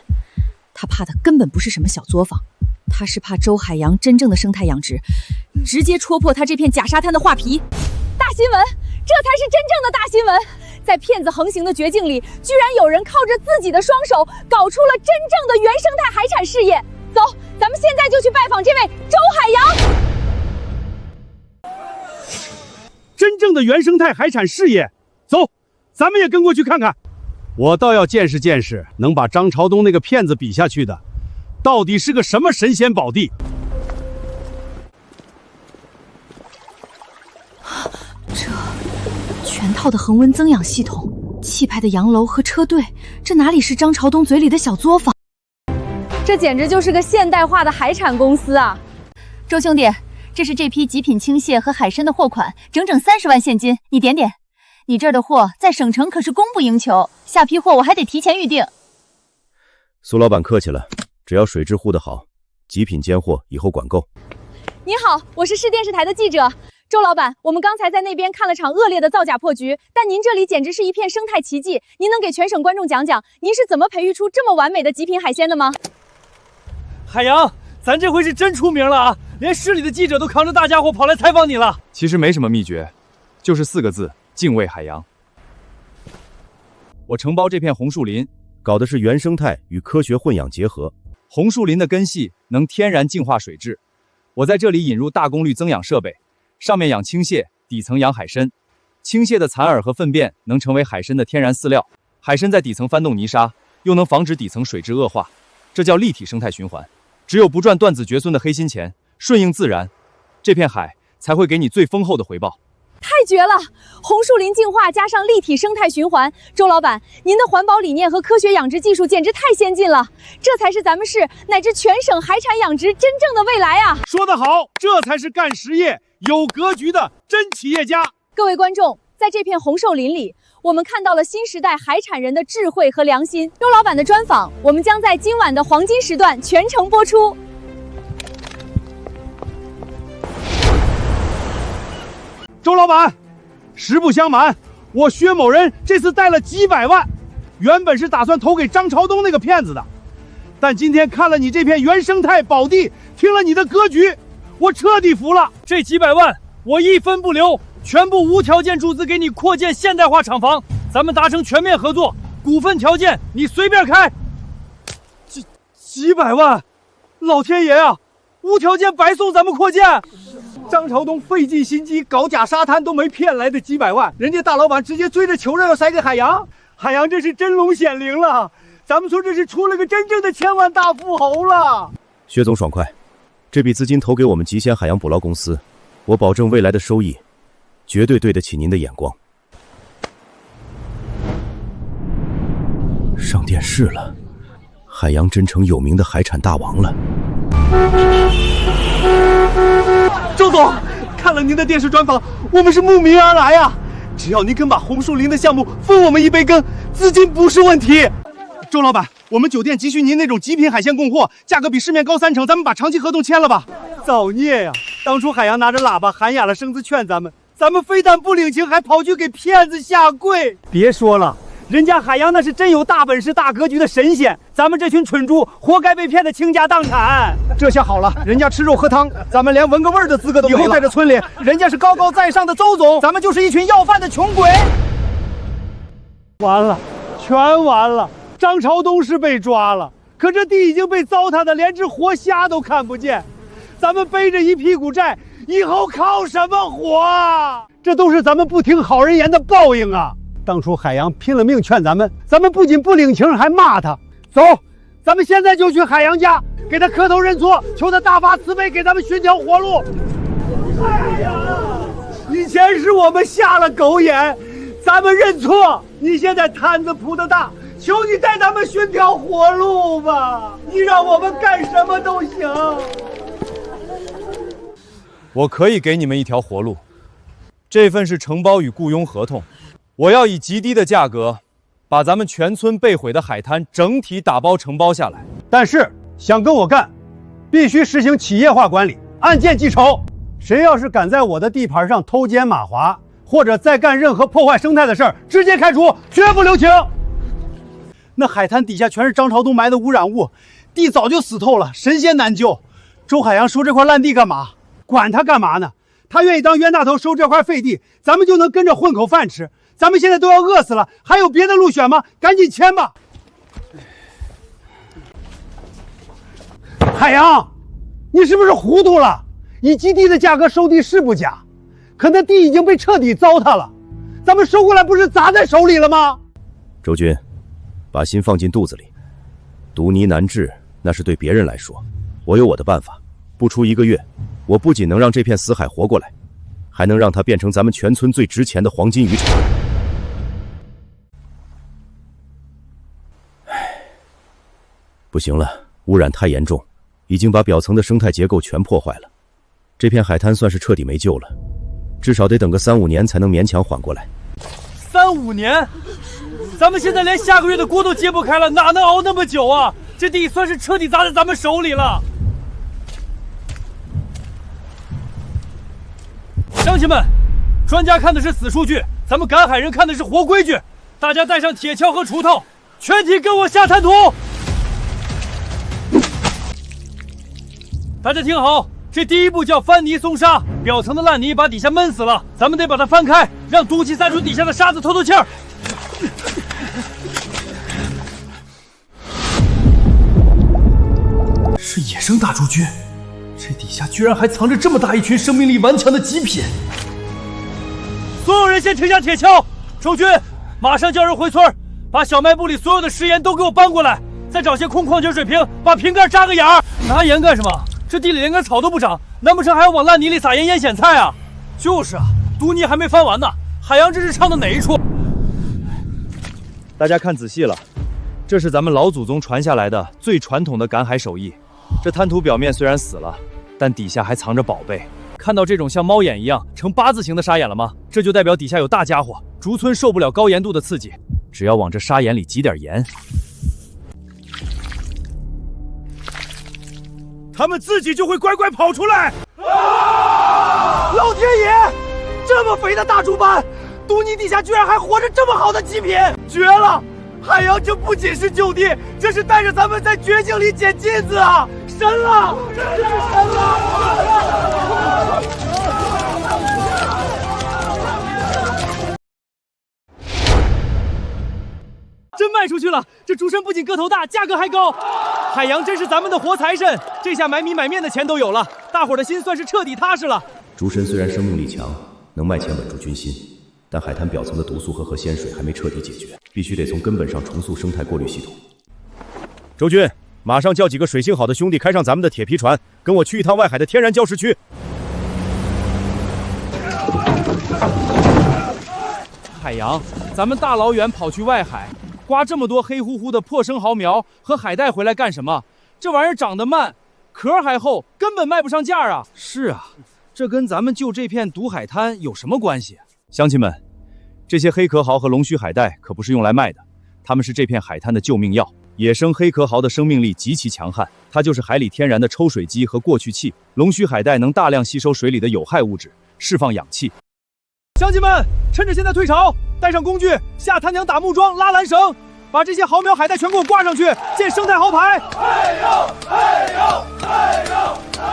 他怕的根本不是什么小作坊，他是怕周海洋真正的生态养殖，直接戳破他这片假沙滩的画皮。大新闻，这才是真正的大新闻！在骗子横行的绝境里，居然有人靠着自己的双手搞出了真正的原生态海产事业。走，咱们现在就去拜访这位周海洋。真正的原生态海产事业，走，咱们也跟过去看看。我倒要见识见识，能把张朝东那个骗子比下去的，到底是个什么神仙宝地？这全套的恒温增氧系统，气派的洋楼和车队，这哪里是张朝东嘴里的小作坊？这简直就是个现代化的海产公司啊！周兄弟，这是这批极品青蟹和海参的货款，整整30万现金，你点点。你这儿的货在省城可是供不应求，下批货我还得提前预定。苏老板客气了，只要水质护得好，极品尖货以后管够。你好，我是市电视台的记者。周老板，我们刚才在那边看了场恶劣的造假破局，但您这里简直是一片生态奇迹。您能给全省观众讲讲，您是怎么培育出这么完美的极品海鲜的吗？海洋，咱这回是真出名了啊！连市里的记者都扛着大家伙跑来采访你了。其实没什么秘诀，就是4个字：敬畏海洋。我承包这片红树林，搞的是原生态与科学混养结合。红树林的根系能天然净化水质，我在这里引入大功率增氧设备，上面养青蟹，底层养海参。青蟹的残饵和粪便能成为海参的天然饲料，海参在底层翻动泥沙，又能防止底层水质恶化，这叫立体生态循环。只有不赚断子绝孙的黑心钱，顺应自然，这片海才会给你最丰厚的回报。太绝了！红树林净化加上立体生态循环，周老板，您的环保理念和科学养殖技术简直太先进了，这才是咱们市乃至全省海产养殖真正的未来啊！说得好，这才是干实业、有格局的真企业家。各位观众，在这片红树林里，我们看到了新时代海产人的智慧和良心。周老板的专访，我们将在今晚的黄金时段全程播出。周老板，实不相瞒，我薛某人这次带了几百万，原本是打算投给张朝东那个骗子的，但今天看了你这片原生态宝地，听了你的格局，我彻底服了。这几百万我一分不留，全部无条件注资给你扩建现代化厂房，咱们达成全面合作，股份条件你随便开。几百万，老天爷啊！无条件白送咱们扩建。张朝东费尽心机搞假沙滩都没骗来的几百万，人家大老板直接追着求着要塞给海洋，海洋这是真龙显灵了，咱们村这是出了个真正的千万大富豪了。薛总爽快，这笔资金投给我们极限海洋捕捞公司，我保证未来的收益绝对对得起您的眼光。上电视了，海洋真成有名的海产大王了。周总，看了您的电视专访，我们是慕名而来啊！只要您肯把红树林的项目分我们一杯羹，资金不是问题。周老板，我们酒店急需您那种极品海鲜供货，价格比市面高3成，咱们把长期合同签了吧。造孽呀！当初海洋拿着喇叭喊哑了声子劝咱们非但不领情，还跑去给骗子下跪。别说了，人家海洋那是真有大本事、大格局的神仙，咱们这群蠢猪活该被骗得倾家荡产。这下好了，人家吃肉喝汤，咱们连闻个味儿的资格都没了。以后在这村里，人家是高高在上的周总，咱们就是一群要饭的穷鬼。完了，全完了！张朝东是被抓了，可这地已经被糟蹋的连只活虾都看不见，咱们背着一屁股债，以后靠什么活啊？这都是咱们不听好人言的报应啊！当初海洋拼了命劝咱们不仅不领情，还骂他。走，咱们现在就去海洋家，给他磕头认错，求他大发慈悲，给咱们寻条活路。哎呀，以前是我们下了狗眼，咱们认错。你现在摊子铺得大，求你带咱们寻条活路吧！你让我们干什么都行。我可以给你们一条活路，这份是承包与雇佣合同。我要以极低的价格，把咱们全村被毁的海滩整体打包承包下来。但是想跟我干，必须实行企业化管理，按件计酬。谁要是敢在我的地盘上偷奸马滑，或者再干任何破坏生态的事儿，直接开除，绝不留情。那海滩底下全是张朝东埋的污染物，地早就死透了，神仙难救。周海洋收这块烂地干嘛？管他干嘛呢？他愿意当冤大头收这块废地，咱们就能跟着混口饭吃。咱们现在都要饿死了，还有别的路选吗？赶紧签吧！海洋，你是不是糊涂了？以极低的价格收地是不假，可那地已经被彻底糟蹋了，咱们收过来不是砸在手里了吗？周军，把心放进肚子里，毒泥难治，那是对别人来说，我有我的办法。不出1个月，我不仅能让这片死海活过来，还能让它变成咱们全村最值钱的黄金渔场。不行了，污染太严重，已经把表层的生态结构全破坏了。这片海滩算是彻底没救了，至少得等个3、5年才能勉强缓过来。3、5年？咱们现在连下个月的锅都揭不开了，哪能熬那么久啊？这地算是彻底砸在咱们手里了。乡亲们，专家看的是死数据，咱们赶海人看的是活规矩。大家带上铁锹和锄头，全体跟我下滩涂。大家听好，这第一步叫翻泥松沙，表层的烂泥把底下闷死了，咱们得把它翻开，让毒气散出底下的沙子透透气儿。是野生大猪驹，这底下居然还藏着这么大一群生命力顽强的极品。所有人先停下铁锹，周军，马上叫人回村，把小卖部里所有的食盐都给我搬过来，再找些空矿泉水瓶，把瓶盖扎个眼儿。拿盐干什么？这地里连根草都不长，难不成还要往烂泥里撒盐腌咸菜啊？就是啊，毒泥还没翻完呢。海洋这是唱的哪一出？大家看仔细了，这是咱们老祖宗传下来的最传统的赶海手艺。这滩涂表面虽然死了，但底下还藏着宝贝。看到这种像猫眼一样呈8字形的沙眼了吗？这就代表底下有大家伙，竹村受不了高盐度的刺激，只要往这沙眼里挤点盐，他们自己就会乖乖跑出来。老天爷，这么肥的大竹板，毒泥底下居然还活着这么好的极品，绝了！海洋，这不仅是就地，这是带着咱们在绝境里捡金子啊！神了，真是神了！真卖出去了！这竹参不仅个头大，价格还高。海洋真是咱们的活财神，这下买米买面的钱都有了，大伙的心算是彻底踏实了。竹参虽然生命力强，能卖钱稳住军心，但海滩表层的毒素和核仙水还没彻底解决，必须得从根本上重塑生态过滤系统。周军，马上叫几个水性好的兄弟开上咱们的铁皮船，跟我去一趟外海的天然礁石区。海洋，咱们大老远跑去外海，刮这么多黑乎乎的破生蚝苗和海带回来干什么？这玩意儿长得慢，壳还厚，根本卖不上价啊！是啊，这跟咱们救这片毒海滩有什么关系？乡亲们，这些黑壳蚝和龙须海带可不是用来卖的，它们是这片海滩的救命药。野生黑壳蚝的生命力极其强悍，它就是海里天然的抽水机和过滤器。龙须海带能大量吸收水里的有害物质，释放氧气。乡亲们，趁着现在退潮，带上工具，下滩梁打木桩，拉缆绳，把这些蚝苗海带全给我挂上去，建生态蚝牌。嘿呦嘿呦嘿呦嘿！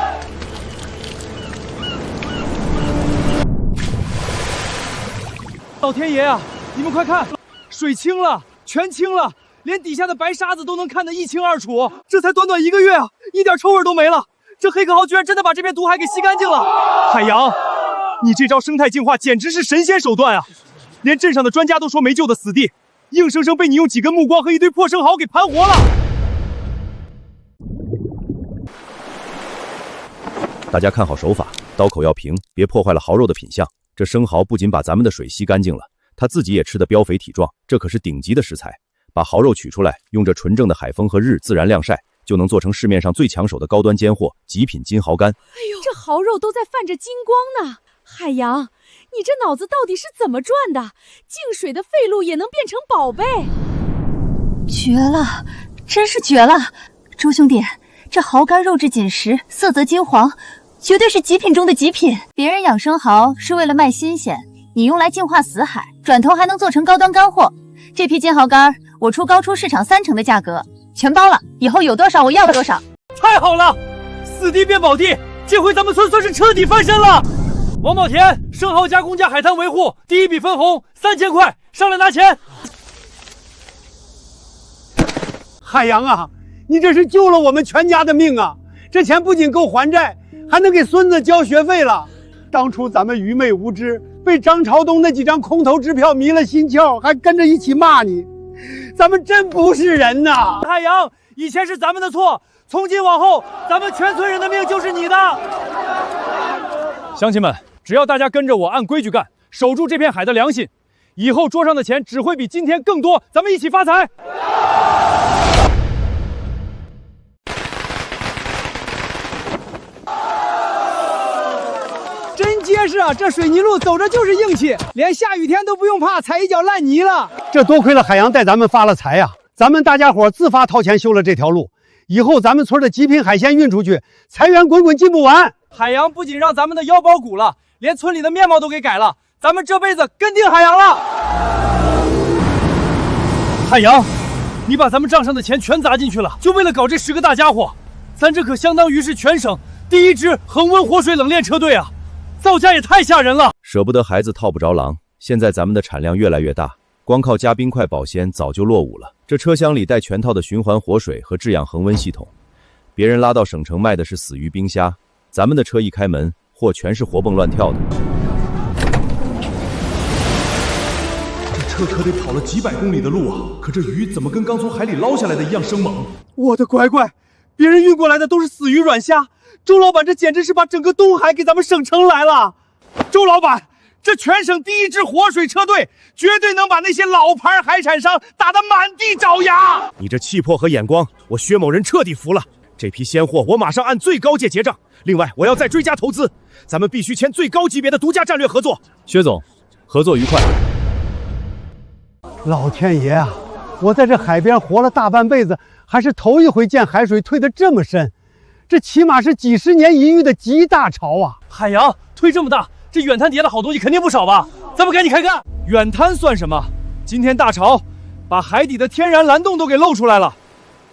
老天爷啊，你们快看，水清了，全清了，连底下的白沙子都能看得一清二楚。这才短短1个月啊，一点臭味都没了。这黑壳蚝居然真的把这片毒海给吸干净了。海洋，你这招生态净化简直是神仙手段啊！连镇上的专家都说没救的死地，硬生生被你用几根木桩和一堆破生蚝给盘活了。大家看好手法，刀口要平，别破坏了蚝肉的品相。这生蚝不仅把咱们的水吸干净了，它自己也吃得膘肥体壮，这可是顶级的食材。把蚝肉取出来，用这纯正的海风和日自然晾晒，就能做成市面上最抢手的高端尖货——极品金蚝干。哎呦，这蚝肉都在泛着金光呢！海洋，你这脑子到底是怎么转的？净水的废露也能变成宝贝？绝了，真是绝了！周兄弟，这蚝干肉质紧实，色泽金黄，绝对是极品中的极品。别人养生蚝是为了卖新鲜，你用来净化死海，转头还能做成高端干货。这批金蚝干我出高出市场30%的价格，全包了，以后有多少我要多少。太好了，死地变宝地，这回咱们村算是彻底翻身了。王宝田，生蚝加工加海滩维护，第一笔分红3000块，上来拿钱。海洋啊，你这是救了我们全家的命啊！这钱不仅够还债，还能给孙子交学费了。当初咱们愚昧无知，被张朝东那几张空头支票迷了心窍，还跟着一起骂你，咱们真不是人呐！海洋，以前是咱们的错，从今往后，咱们全村人的命就是你的。乡亲们，只要大家跟着我按规矩干，守住这片海的良心，以后桌上的钱只会比今天更多，咱们一起发财！真结实啊！这水泥路走着就是硬气，连下雨天都不用怕踩一脚烂泥了。这多亏了海洋带咱们发了财呀！咱们大家伙自发掏钱修了这条路，以后咱们村的极品海鲜运出去，财源滚滚进不完。海洋不仅让咱们的腰包鼓了，连村里的面貌都给改了，咱们这辈子跟定海洋了。海洋，你把咱们账上的钱全砸进去了，就为了搞这10个大家伙，咱这可相当于是全省第1支恒温活水冷链车队啊！造价也太吓人了。舍不得孩子套不着狼，现在咱们的产量越来越大，光靠加冰块保鲜早就落伍了。这车厢里带全套的循环活水和制氧恒温系统，别人拉到省城卖的是死鱼冰虾，咱们的车一开门，货全是活蹦乱跳的。这车可得跑了几百公里的路啊！可这鱼怎么跟刚从海里捞下来的一样生猛？我的乖乖，别人运过来的都是死鱼软虾，周老板这简直是把整个东海给咱们省城来了。周老板，这全省第1支活水车队，绝对能把那些老牌海产商打得满地找牙。你这气魄和眼光，我薛某人彻底服了。这批鲜货我马上按最高价结账，另外我要再追加投资，咱们必须签最高级别的独家战略合作。薛总，合作愉快。老天爷啊，我在这海边活了大半辈子，还是头一回见海水退得这么深，这起码是几10年一遇的极大潮啊！海洋退这么大，这远滩底下的好东西肯定不少吧？咱们赶紧开干！远滩算什么？今天大潮把海底的天然蓝洞都给露出来了，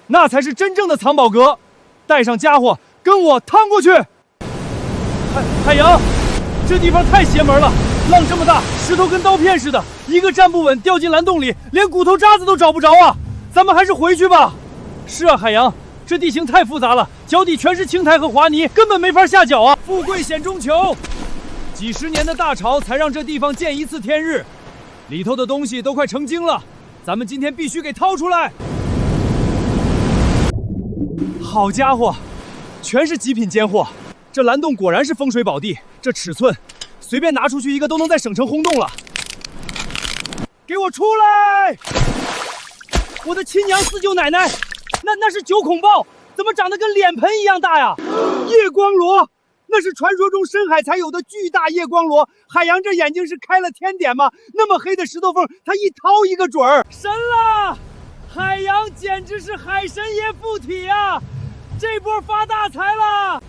那才是真正的藏宝阁。带上家伙，跟我趟过去！海洋，这地方太邪门了，浪这么大，石头跟刀片似的，一个站不稳掉进蓝洞里，连骨头渣子都找不着啊！咱们还是回去吧。是啊，海洋，这地形太复杂了，脚底全是青苔和滑泥，根本没法下脚啊！富贵险中求，几十年的大潮才让这地方见一次天日，里头的东西都快成精了，咱们今天必须给掏出来。好家伙，全是极品尖货！这蓝洞果然是风水宝地，这尺寸，随便拿出去一个都能在省城轰动了。给我出来！我的亲娘四舅奶奶，那是九孔豹，怎么长得跟脸盆一样大呀？夜光螺，那是传说中深海才有的巨大夜光螺。海洋这眼睛是开了天点吗？那么黑的石头缝，它一掏一个准儿。神了！海洋简直是海神爷附体啊！这波发大财了！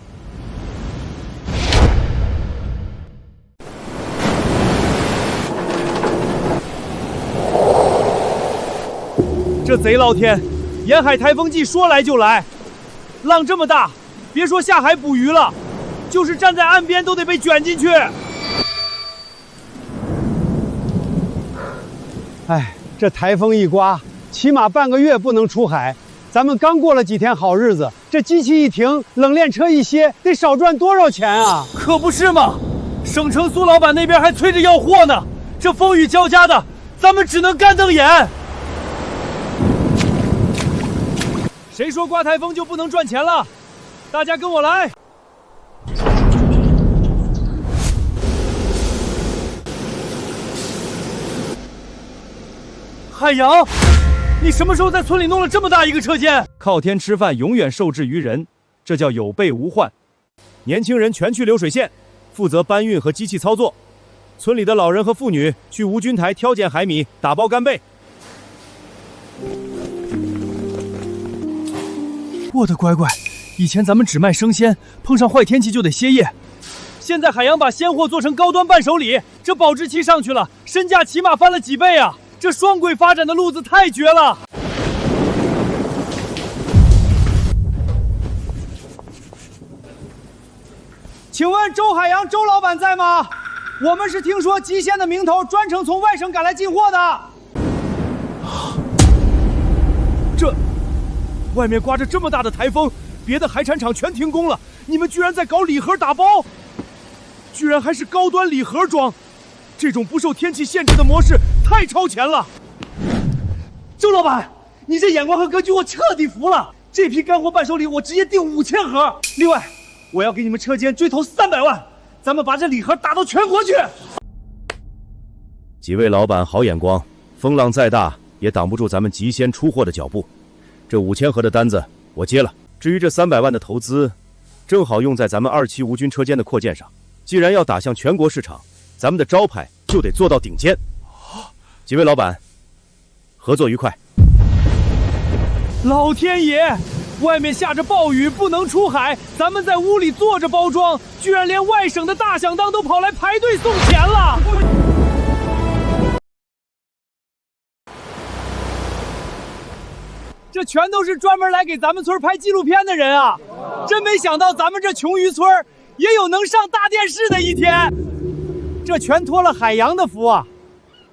这贼老天，沿海台风季说来就来，浪这么大，别说下海捕鱼了，就是站在岸边都得被卷进去。哎，这台风一刮，起码半个月不能出海。咱们刚过了几天好日子，这机器一停，冷链车一歇，得少赚多少钱啊！可不是嘛，省城苏老板那边还催着要货呢。这风雨交加的，咱们只能干瞪眼。谁说刮台风就不能赚钱了？大家跟我来！海洋，你什么时候在村里弄了这么大一个车间？靠天吃饭永远受制于人，这叫有备无患。年轻人全去流水线，负责搬运和机器操作。村里的老人和妇女去吴军台挑拣海米，打包干贝。我的乖乖，以前咱们只卖生鲜，碰上坏天气就得歇业。现在海洋把鲜货做成高端伴手礼，这保质期上去了，身价起码翻了几倍啊！这双轨发展的路子太绝了。请问周海洋周老板在吗？我们是听说极鲜的名头专程从外省赶来进货的。这外面刮着这么大的台风，别的海产厂全停工了，你们居然在搞礼盒打包，居然还是高端礼盒装，这种不受天气限制的模式太超前了。周老板，你这眼光和格局我彻底服了，这批干货伴手礼我直接订5000盒，另外我要给你们车间追投300万，咱们把这礼盒打到全国去。几位老板好眼光，风浪再大也挡不住咱们极鲜出货的脚步。这5000盒的单子我接了，至于这300万的投资，正好用在咱们2期吴军车间的扩建上。既然要打向全国市场，咱们的招牌就得做到顶尖。几位老板，合作愉快。老天爷，外面下着暴雨不能出海，咱们在屋里坐着包装，居然连外省的大响当都跑来排队送钱了。这全都是专门来给咱们村拍纪录片的人啊！真没想到咱们这穷渔村也有能上大电视的一天。这全托了海洋的福啊！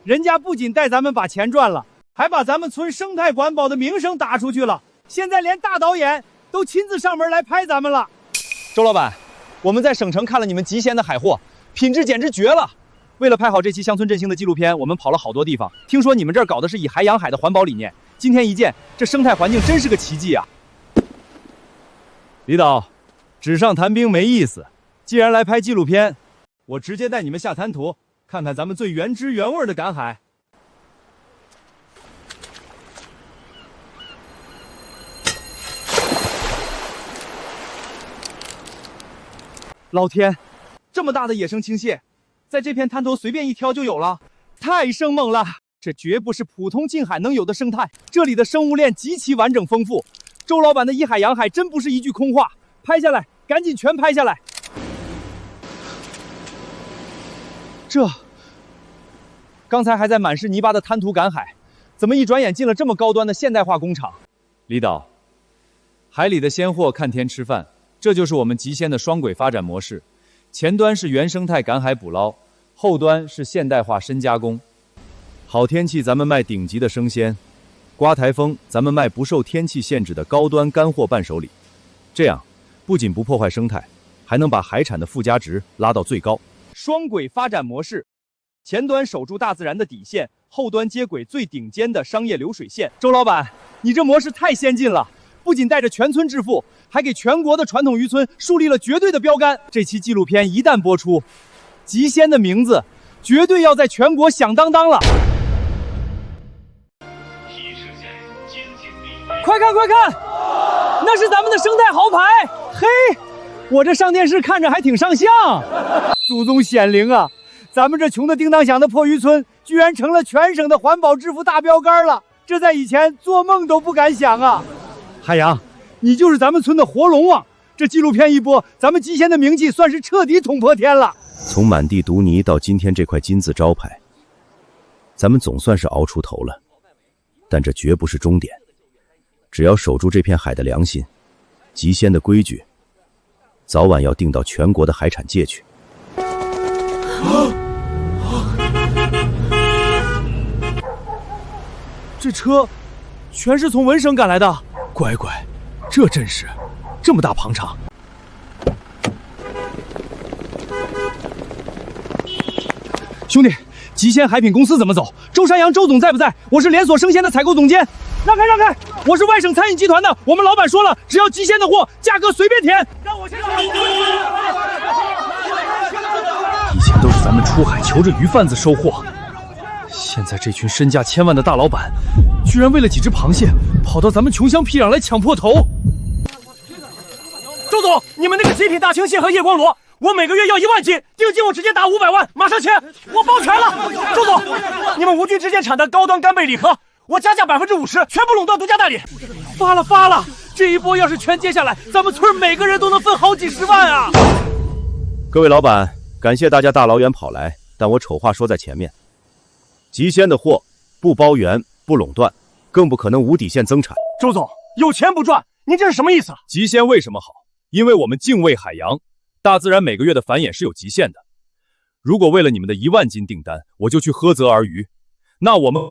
人家不仅带咱们把钱赚了，还把咱们村生态环保的名声打出去了。现在连大导演都亲自上门来拍咱们了。周老板，我们在省城看了你们极鲜的海货，品质简直绝了。为了拍好这期乡村振兴的纪录片，我们跑了好多地方。听说你们这儿搞的是以海养海的环保理念，今天一见，这生态环境真是个奇迹啊！李导，纸上谈兵没意思，既然来拍纪录片，我直接带你们下滩涂，看看咱们最原汁原味的赶海。老天，这么大的野生青蟹，在这片滩头随便一挑就有了，太生猛了！这绝不是普通近海能有的生态，这里的生物链极其完整丰富。周老板的以海养海真不是一句空话，拍下来，赶紧全拍下来！刚才还在满是泥巴的滩涂赶海，怎么一转眼进了这么高端的现代化工厂？李导，海里的鲜货看天吃饭，这就是我们极鲜的双轨发展模式。前端是原生态赶海捕捞，后端是现代化深加工。好天气咱们卖顶级的生鲜，刮台风咱们卖不受天气限制的高端干货伴手礼。这样不仅不破坏生态，还能把海产的附加值拉到最高。双轨发展模式，前端守住大自然的底线，后端接轨最顶尖的商业流水线。周老板，你这模式太先进了，不仅带着全村致富，还给全国的传统渔村树立了绝对的标杆。这期纪录片一旦播出，极鲜的名字绝对要在全国响当当了。快看快看，那是咱们的生态豪牌！嘿，我这上电视看着还挺上相。祖宗显灵啊！咱们这穷的叮当响的破渔村，居然成了全省的环保致富大标杆了，这在以前做梦都不敢想啊！海洋，你就是咱们村的活龙王！这纪录片一播，咱们极鲜的名气算是彻底捅破天了。从满地毒泥到今天这块金字招牌，咱们总算是熬出头了，但这绝不是终点。只要守住这片海的良心，极鲜的规矩，早晚要定到全国的海产界去。这车全是从文省赶来的，乖乖，这阵势，这么大庞场。兄弟，极鲜海品公司怎么走？周山阳周总在不在？我是连锁生鲜的采购总监。让开让开！我是外省餐饮集团的，我们老板说了，只要极鲜的货，价格随便填。让我先上。以前都是咱们出海求着鱼贩子收货，现在这群身价千万的大老板，居然为了几只螃蟹，跑到咱们穷乡僻壤来抢破头。周总，你们那个极品大青蟹和夜光螺，我每个月要1万斤，定金我直接打500万，马上签，我包全了。周总，你们无菌之间产的高端干贝礼盒，我加价50%，全部垄断独家代理。发了！这一波要是全接下来，咱们村每个人都能分好几十万啊！各位老板，感谢大家大老远跑来，但我丑话说在前面，极鲜的货不包圆不垄断，更不可能无底线增产。周总，有钱不赚，您这是什么意思？极鲜为什么好？因为我们敬畏海洋，大自然每个月的繁衍是有极限的。如果为了你们的1万斤订单，我就去喝泽而渔，那我们